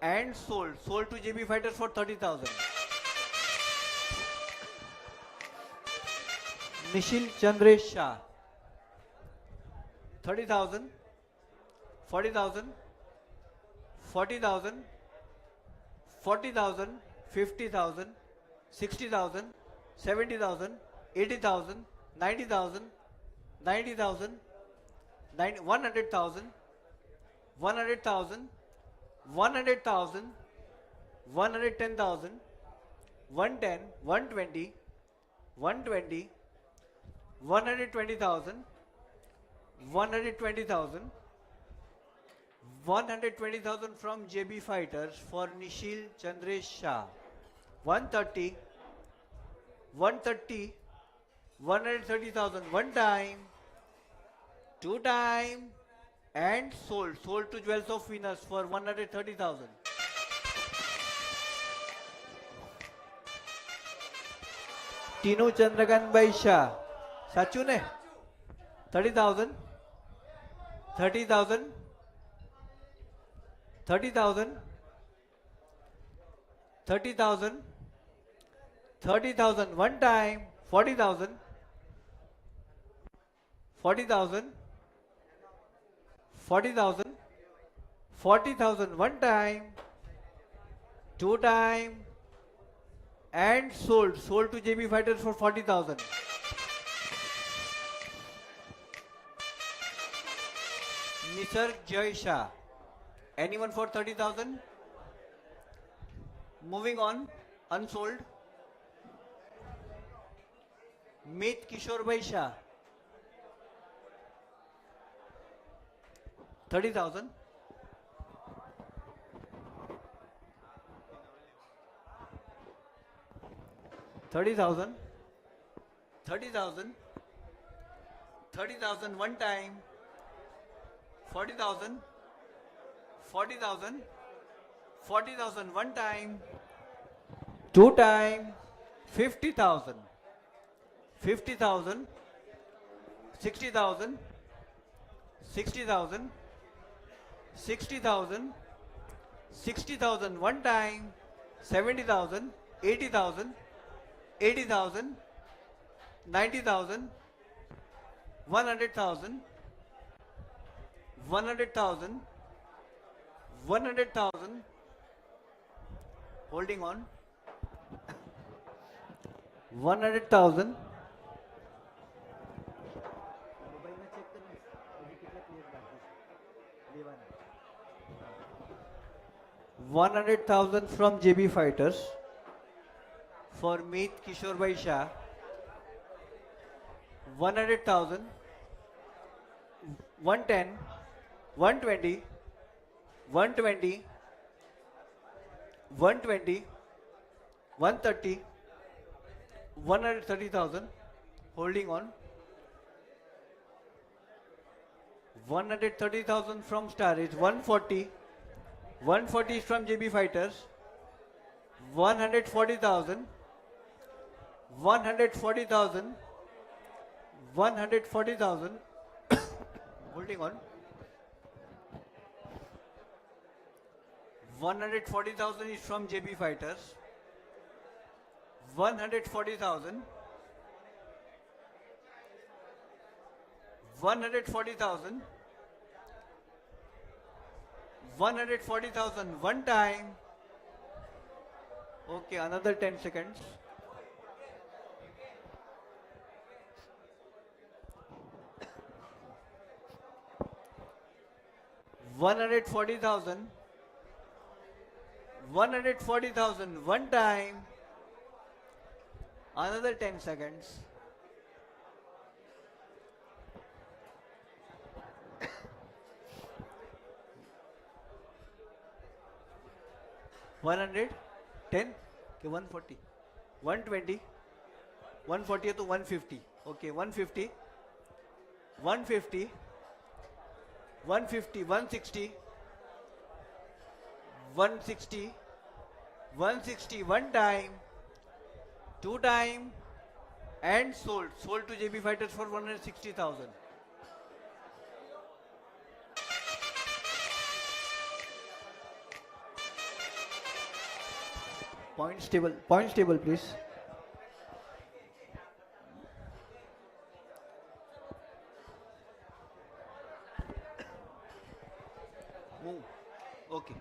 and sold to JB Fighters for 30,000. Nishil Chandresh Shah. 30,000, 40,000, 40,000, 40,000, 50,000, 60,000, 70,000, 80,000, 90,000, 90,000, 100,000, 100,000, 100,000, 110,000, 110, 120, 120, 120,000, 120,000, 120,000 from JB Fighters for Nishil Chandresh Shah. 130, 130, 130,000 one time, two time, and sold. Sold to Jewels of Venus for 130,000. Tinu Chandrakan by Shah. સાચું ને 30,000, 30,000, 30,000, 30,000, 30,000 one time, 40,000, 40,000, 40,000, 40,000 one time, two time, and sold. Sold to JB Fighters for 40,000. Nisarg Jai Shah. Anyone for 30,000? Moving on, unsold. Meet Kishore Bhai Shah. 30,000. 30,000. 30,000. 30,000 one time. 40,000. 40,000. 40,000 one time. Two time. 50,000. 50,000. 60,000. 60,000. 60,000. 60,000 one time. 70,000. 80,000. 80,000. 90,000. 100,000. 100,000. 100,000. Holding on. 100,000. 100,000 from JB Fighters for Meet Kishore Bhai Shah. 100,000. 110, 120, 120, 120, 130, 130,000. Holding on. 130,000 from Starage. 140, 140 from JB Fighters. 140,000, 140,000, 140,000. Holding on. 140,000 is from JB Fighters. 140,000. 140,000. 140,000 one time. Okay, another 10 seconds. $140,000. 140,000 one time. Another 10 seconds. $110. Okay, 140. 120. 140 to 150. Okay, 150. 150. 150, 160, 160, 160 one time, two time, and sold. Sold to JB Fighters for 160,000. Points table, please. Move. Okay.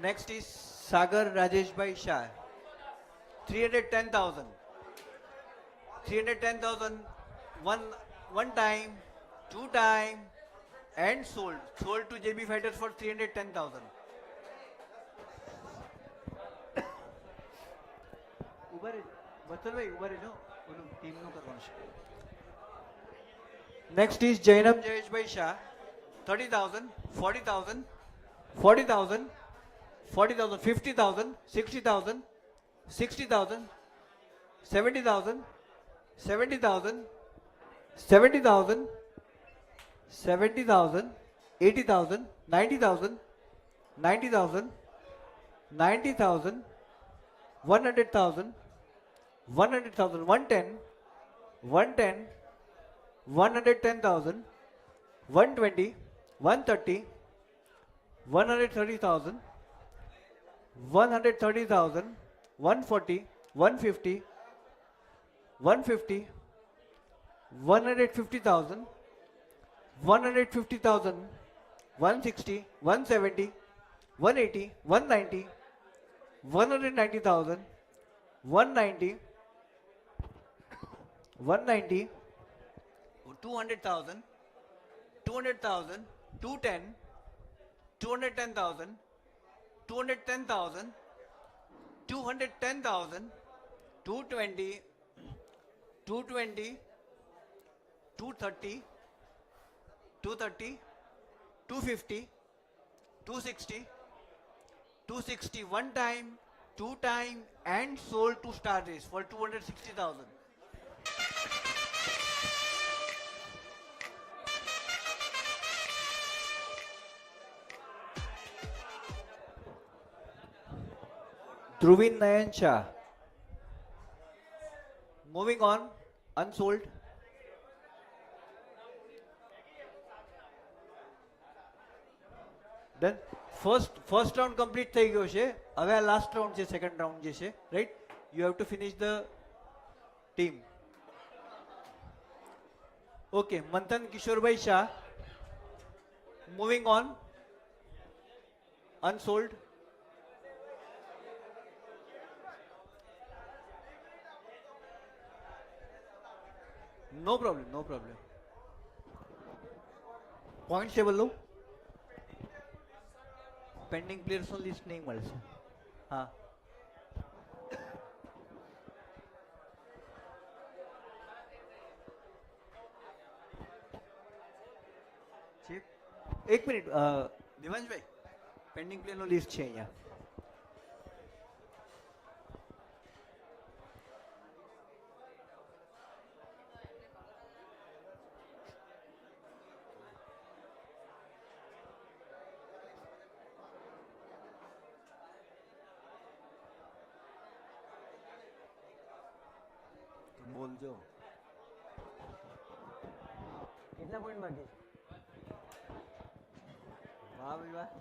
Next is Sagar Rajesh Bhai Shah. 310,000. 310,000. One time, two time, and sold. Sold to JB Fighters for 310,000. ઉભા રહેજો. વત્સલભાઈ ઉભા રહેજો. ઓલું ટીમનું કરવાનું છે. Next is Jainam Jayesh Bhai Shah. 30,000, 40,000, 40,000, 40,000, 50,000, 60,000, 60,000, 70,000, 70,000, 70,000, 70,000, 80,000, 90,000, 90,000, 90,000, 100,000, 100,000, 110, 110, 110,000, 120, 130, 130,000, 130,000, 140, 150, 150, 150,000, 150,000, 160, 170, 180, 190, 190,000, 190, 190, 200,000, 200,000, 210, 210,000, 210,000, 210,000, 220, 220, 230, 230, 250, 260, 260, one time, two time, and sold to Star Race for 260,000. Dhruvin Nayan Shah. Moving on, unsold. Then first round complete થઈ ગયો છે. હવે આ લાસ્ટ રાઉન્ડ છે, સેકન્ડ રાઉન્ડ જે છે, right? You have to finish the team. Okay, Manthan Kishorbhai Shah. Moving on, unsold. No problem, no problem. Points table લો. Pending પ્લેયર્સનું લિસ્ટ નહીં મળશે. હા, છે. એક મિનિટ દેવાંશભાઈ, પેન્ડિંગ પ્લેયરનું લિસ્ટ છે અહીંયા. બોલજો. કેટલા પોઈન્ટ બાકી? વાહ ભાઈ વાહ.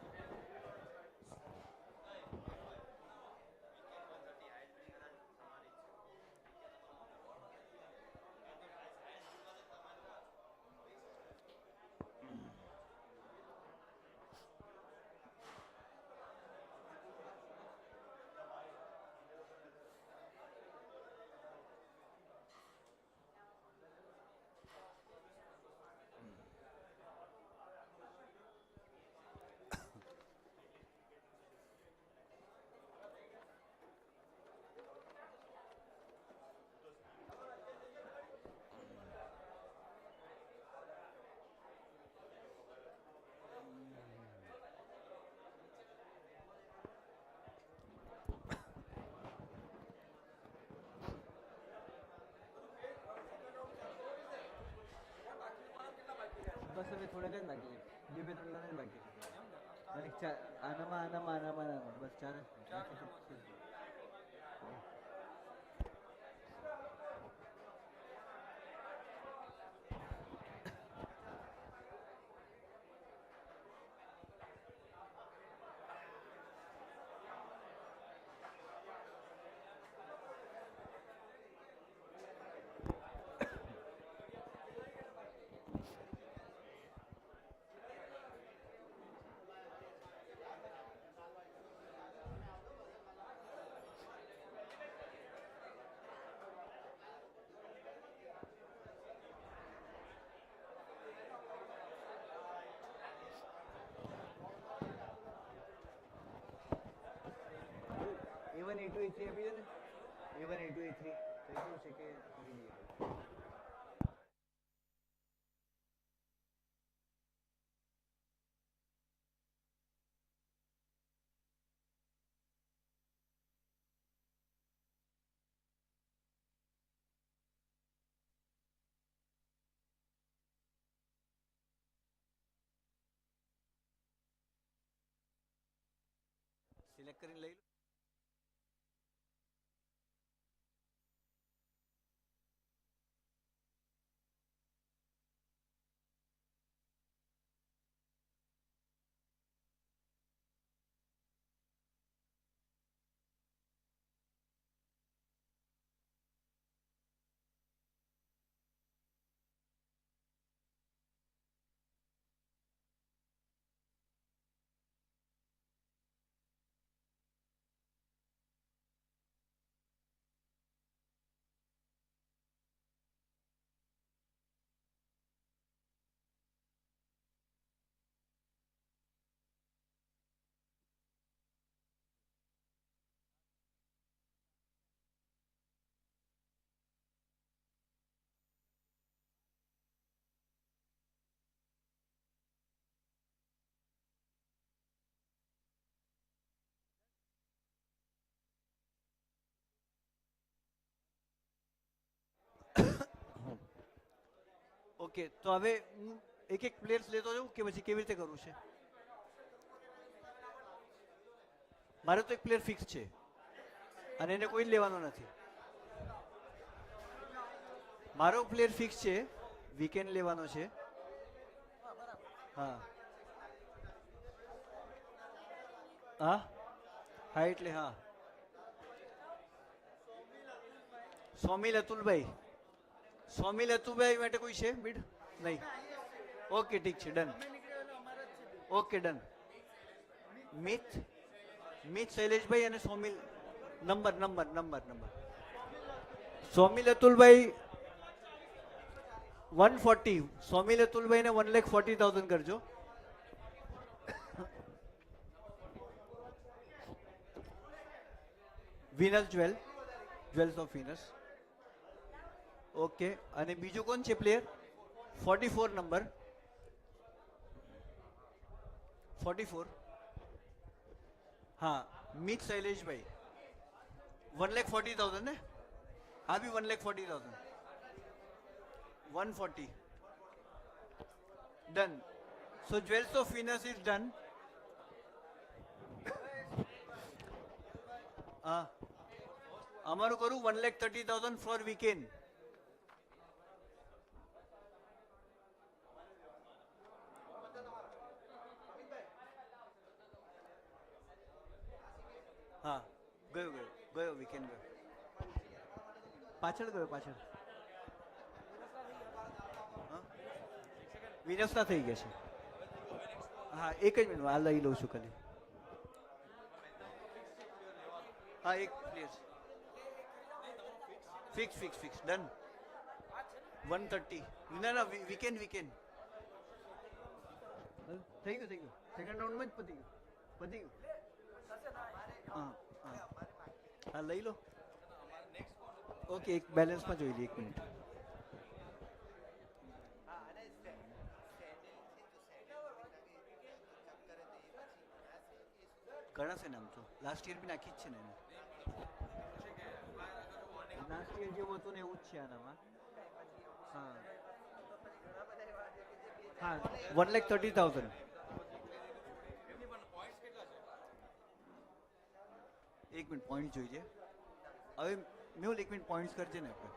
બસ હવે થોડાક જ બાકી છે. બે ત્રણ જ બાકી છે. અને આનામાં બસ ચાર જ. A3 આપી દે ને A1 A2 A3 તો કેવું છે કે કરી દઈએ. સિલેક્ટ કરીને લઈ લો. ઓકે તો હવે હું એક એક પ્લેયર્સ લેતો જાઉં કે પછી કેવી રીતે કરવું છે? મારે તો એક પ્લેયર ફિક્સ છે અને એને કોઈ જ લેવાનો નથી. મારો પ્લેયર ફિક્સ છે, વીકેન્ડ લેવાનો છે. હા હા હા એટલે હા સોમિલ અતુલભાઈ. સોમિલ અતુલભાઈ માટે કોઈ છે બીડ? નહીં. ઓકે ઠીક છે, done. Okay done. Mit Mit Shaileshbhai અને Somil number number number number Somil Atulbhai 140. Somil Atulbhai ને 1,40,000 કરજો. Venus jewels of Venus. Okay અને બીજું કોણ છે પ્લેયર? 44 નંબર 44. હા મિત શૈલેષભાઈ 1,40,000 ને? હા બી 1,40,000. 140. Done. So Jewels of Venus is done. અમારું કરું 1,30,000 for weekend. હા ગયો વીકેન્ડ ગયો. પાછળ ગયો પાછળ. વિનસના થઈ ગયા છે. હા એક જ મિનિટ આ લઈ લઉં છું ખાલી. હા એક પ્લીઝ ફિક્સ ડન. 130. ના ના વીકેન્ડ થઈ ગયું સેકન્ડ રાઉન્ડમાં જ પતી ગયું. હા લઈ લો. ઓકે એક બેલેન્સમાં જોઈ લઈએ, એક મિનિટ. ઘણા છે ને આમ તો લાસ્ટ યર બી નાખી જ છે ને એને. લાસ્ટ યર જેવું હતું ને એવું જ છે આનામાં. હા હા 1,30,000. એક મિનિટ પોઈન્ટ જોઈએ હવે. મેં એક મિનિટ પોઈન્ટ્સ કરજે ને આપણે.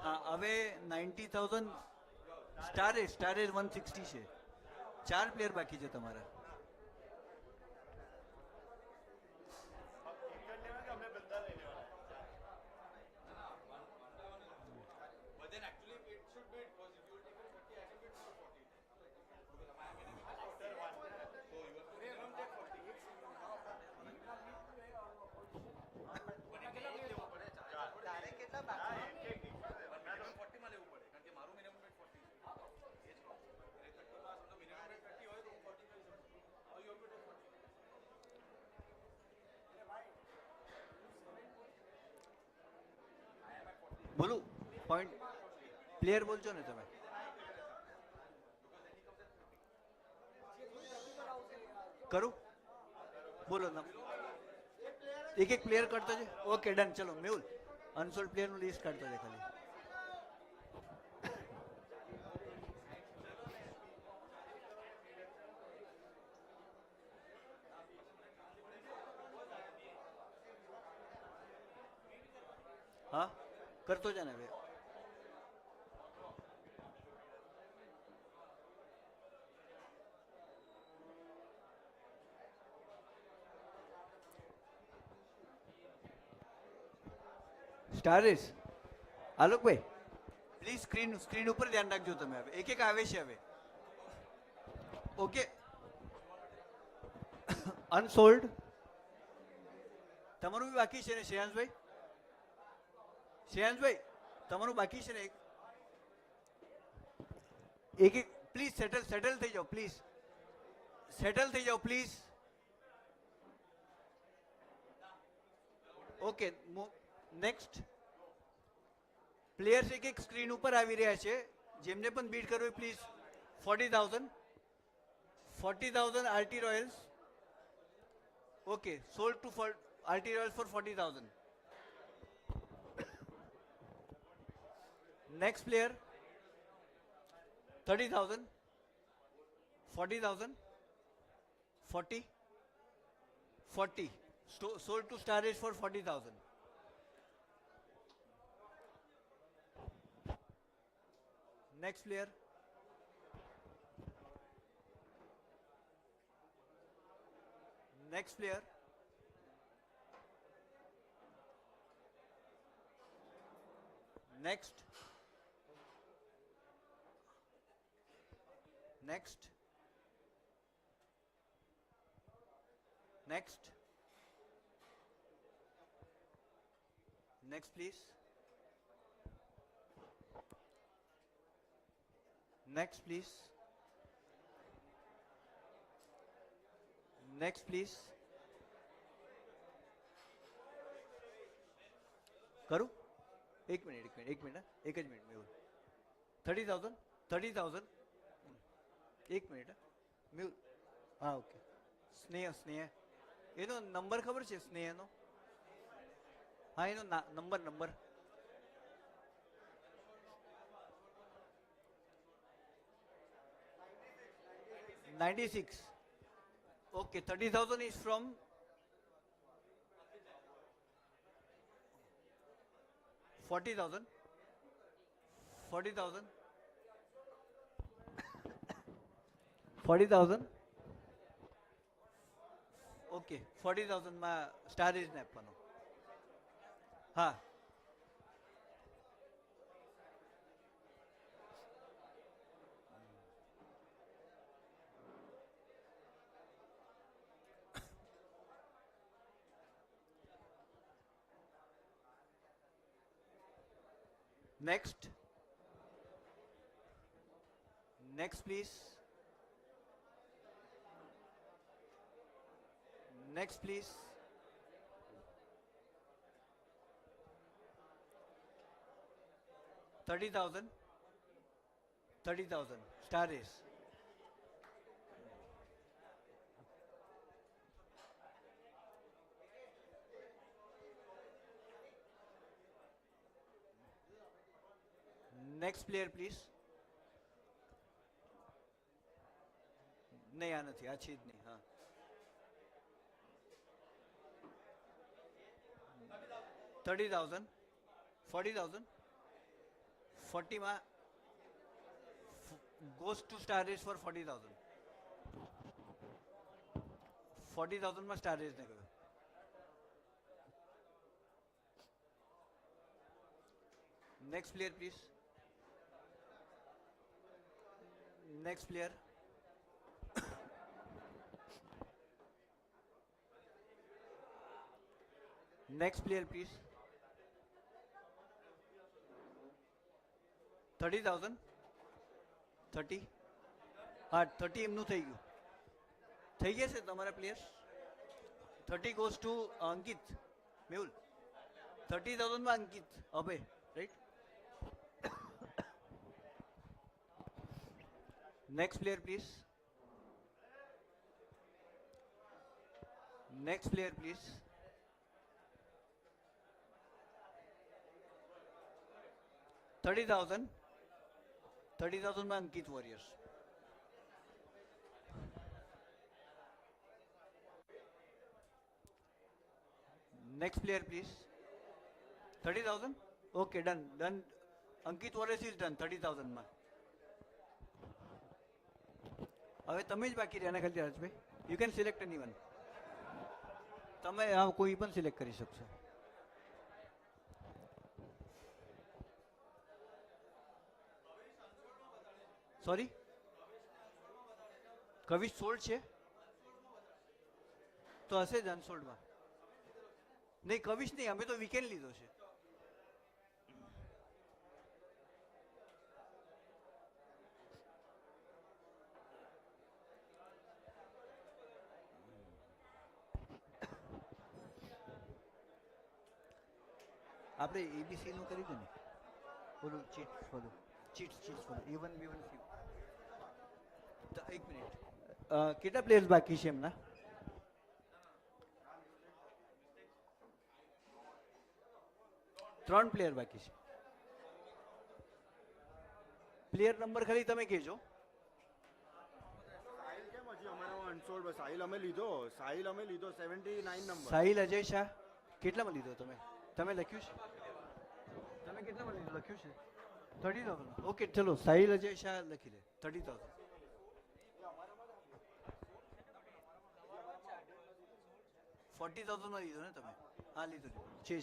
હા હવે 90,000 સ્ટાર 160 છે. 4 પ્લેયર બાકી છે તમારા. પોઈન્ટ પ્લેયર બોલજો ને તમે. કરું બોલો ના એક એક પ્લેયર કરતો છે. Okay done. ચલો મેહુલ અનસોલ્ડ પ્લેયર નું લિસ્ટ કાઢતો છે ખાલી. હા કરતો છે ને હવે. સ્ટારેસ આલોકભાઈ પ્લીઝ સ્ક્રીન ઉપર ધ્યાન રાખજો તમે. હવે એક એક આવે છે હવે. ઓકે અનસોલ્ડ તમારું બી બાકી છે ને શ્રેયાંશભાઈ? શ્રેયાંશભાઈ તમારું બાકી છે ને એક એક પ્લીઝ સેટલ થઈ જાઓ પ્લીઝ. સેટલ થઈ જાઓ પ્લીઝ. ઓકે નેક્સ્ટ પ્લેયર્સ એક એક સ્ક્રીન ઉપર આવી રહ્યા છે. જેમને પણ બીટ કરવું please. 40,000 RT Royals. Okay sold to RT Royals for 40,000. Next player 30,000 40,000 40 sold to Star Edge for 40,000. Next player. Next player. Next. Next. Next. Next, please. Next, please. Next, please. करूँ? एक minute एक જ minute Mehul. 30,000 એક minute Mehul. હા okay. સ્નેહ એનો number ખબર છે? સ્નેહનો હા એનો number 96. Okay, 30,000 is from $40,000. Okay, 40,000 માં સ્ટાર એજ ને આપવાનો. હા next please. Next please. $30,000 Star Ace. Next player please. नहीं आ નથી, આ છે જ નહીં. હા 30,000 40,000 40 માં goes to Star Race for 40,000. 40,000 માં Star Race ને ગયો. Next player please. Next player. Next player please. 30,000 30 હા 30 એમનું થઈ ગયું. થઈ ગયા છે તમારા players. 30 goes to Ankit Mehul. 30,000 માં Ankit Abhay right. Next player, please. Next player, please. $30,000. 30,000 में Ankit warriors. Next player, please. 30,000. Okay, done. Done. Ankit Warriors is done. 30,000 માં. હવે તમે જ બાકી રહ્યા ખાલી Rajbhai. You can select anyone. તમે કોઈ પણ સિલેક્ટ કરી શકશો. સોરી, કવિશ સોલ્ડ છે તો હશે જ અનસોલ્ડમાં. નહીં કવિશ નહીં, અમે તો વીકેન્ડ લીધો છે. આપણે એબીસી નું કરી દો ને, બોલું ચીટ ફોલો, ચીટ ફોલો, A1 B1 C. એક મિનિટ, કેટલા પ્લેયર્સ બાકી છે એમના? ત્રણ પ્લેયર બાકી છે. પ્લેયર નંબર ખાલી તમે કહેજો. સાહિલ અમે લીધો 79 નંબર. સાહિલ અજય શાહ કેટલામાં લીધો તમે? તમે લખ્યું છે? તમે કેટલામાં લીધો? લખ્યું છે 30,000. ઓકે ચલો, સાહિલ અજય શાહ લખી લે 30,000. $40,000 માં લીધો ને તમે? હા લીધો છે.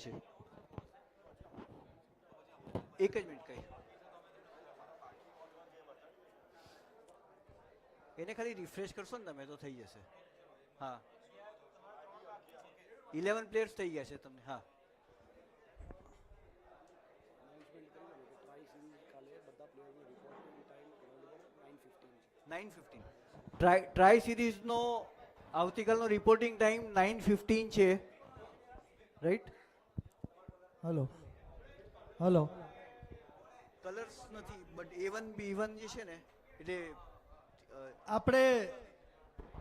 એક જ મિનિટ કઈ, એને ખાલી રિફ્રેશ કરશો ને તમે તો થઈ જશે. હા 11 પ્લેયર્સ થઈ ગયા છે તમને. હા 9:15. ટ્રાય સિરીઝનો આવતીકાલનો રિપોર્ટિંગ ટાઈમ 9:15 છે, રાઈટ? હલો. કલર્સ નથી, બટ A1 B1 જે છે ને, એટલે આપણે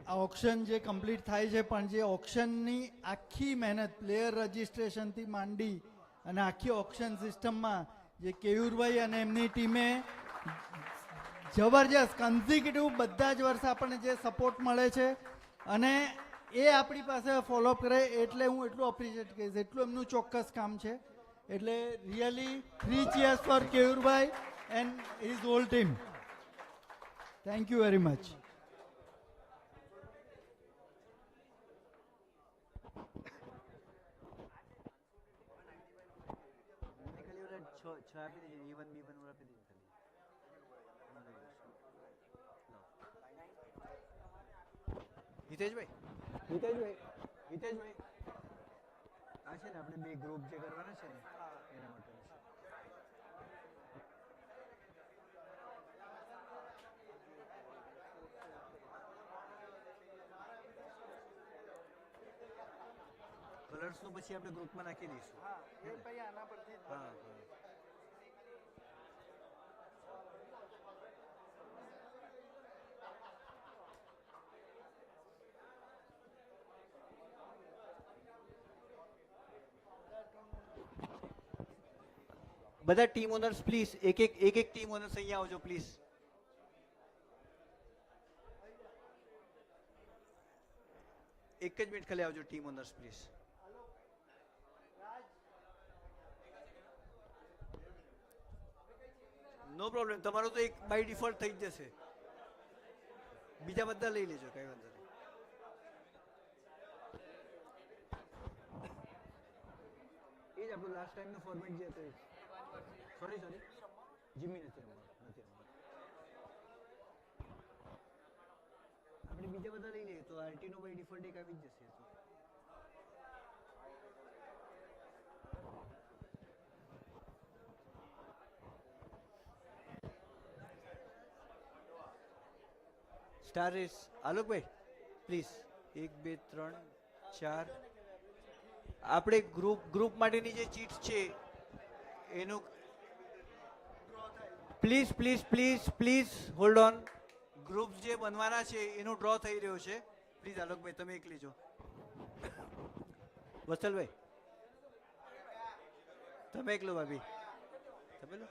આ ઓક્શન જે કમ્પ્લીટ થાય છે, પણ જે ઓક્શનની આખી મહેનત પ્લેયર રજિસ્ટ્રેશનથી માંડી અને આખી ઓક્શન સિસ્ટમમાં જે કેયુરભાઈ અને એમની ટીમે જબરજસ્ત કન્ઝિક્યુટિવ બધા જ વર્ષ આપણને જે સપોર્ટ મળે છે અને એ આપણી પાસે ફોલોઅપ કરે, એટલે હું એટલું અપ્રિશિએટ કરીશ, એટલું એમનું ચોક્કસ કામ છે. એટલે રિયલી 3 cheers ફોર કેયુરભાઈ and his whole team. Thank you very much. હિતેશભાઈ આ છે ને, આપણે બે ગ્રુપ જે કરવાના છે ને એના માટે કલર્સ નું પછી આપણે ગ્રુપમાં નાખી દઈશું. હા બધા ટીમ ઓનર્સ પ્લીઝ, એક ટીમ ઓનર્સ અહીંયા આવજો પ્લીઝ. એક જ મિનિટ ખાલી આવજો team owners please. No problem, તમારું તો એક બાય ડિફોલ્ટ થઈ જ જશે, બીજા બધા લઈ લેજો, કઈ વાંધો નહીં. એ જ આપણું લાસ્ટ ટાઈમનું ફોર્મેટ જે હતું. સોરી જીમી નથી રમવાનું. આપણે બીજા બધા લઈ લઈએ તો આરટી નો બાય ડિફોલ્ટ એક આવી જ જશે. Star race Alokbhai please 1 2 3 4. આપણે ગ્રુપ માટેની જે ચીટ્સ છે એનું પ્લીઝ હોલ્ડ ઓન. ગ્રુપ્સ જે બનવાના છે એનું ડ્રો થઈ રહ્યો છે. પ્લીઝ આલોકભાઈ તમે એક લેજો. વત્સલભાઈ તમે એક લો. ભાભી તમે લો.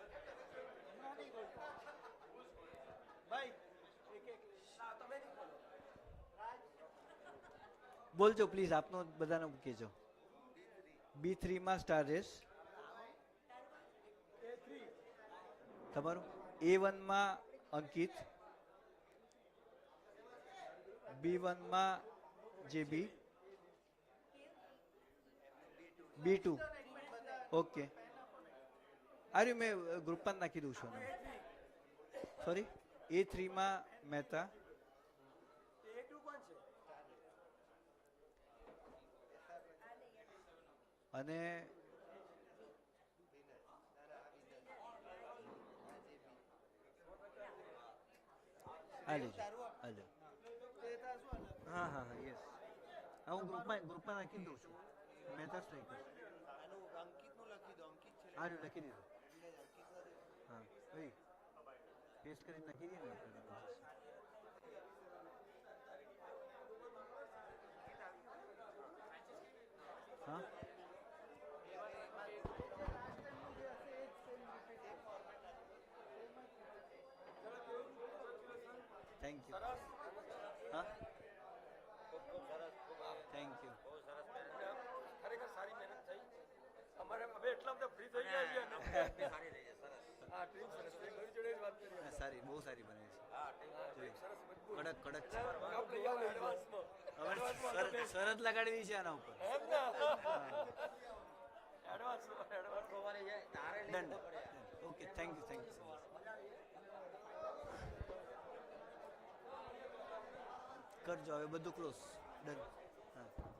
બોલજો પ્લીઝ, આપનો બધાને કહેજો. B3 માં સ્ટાર રેસ તમારું. A1 માં અંકિત, B1 માં JB, B2 ઓકે. આર્યું મેં ગ્રુપમાં નાખી દઉં છું. સોરી. A3 માં મહેતા, અને આ લેજો. હા હા હા યસ. હા હું ગ્રુપમાં નાખી દઉં છું. મહેતા સ્ટ્રાઈકર. હા લખી દીધું. હા ભાઈ પેસ્ટ કરીને નાખી દઈએ ને. હા થેન્ક યુ. હા થેન્ક યુ. ખરેખર સારી મહેનત થઈ. અમારે હવે એટલા બધા ફ્રી થઈ ગયા છીએ ને. હા ટીમ સરસ છે. મારી જોડે જ વાત કરી. સારી બહુ સારી બને છે. હા ટીમ સરસ મજબૂત. કડક કડક છે. આપણે યાર એડવાન્સમાં હવે શરત લગાડી છે આના ઉપર. એડવાન્સ હોવાની છે. Done. Okay thank you so much. કરજો હવે બધું ક્લોઝ. ડન. હા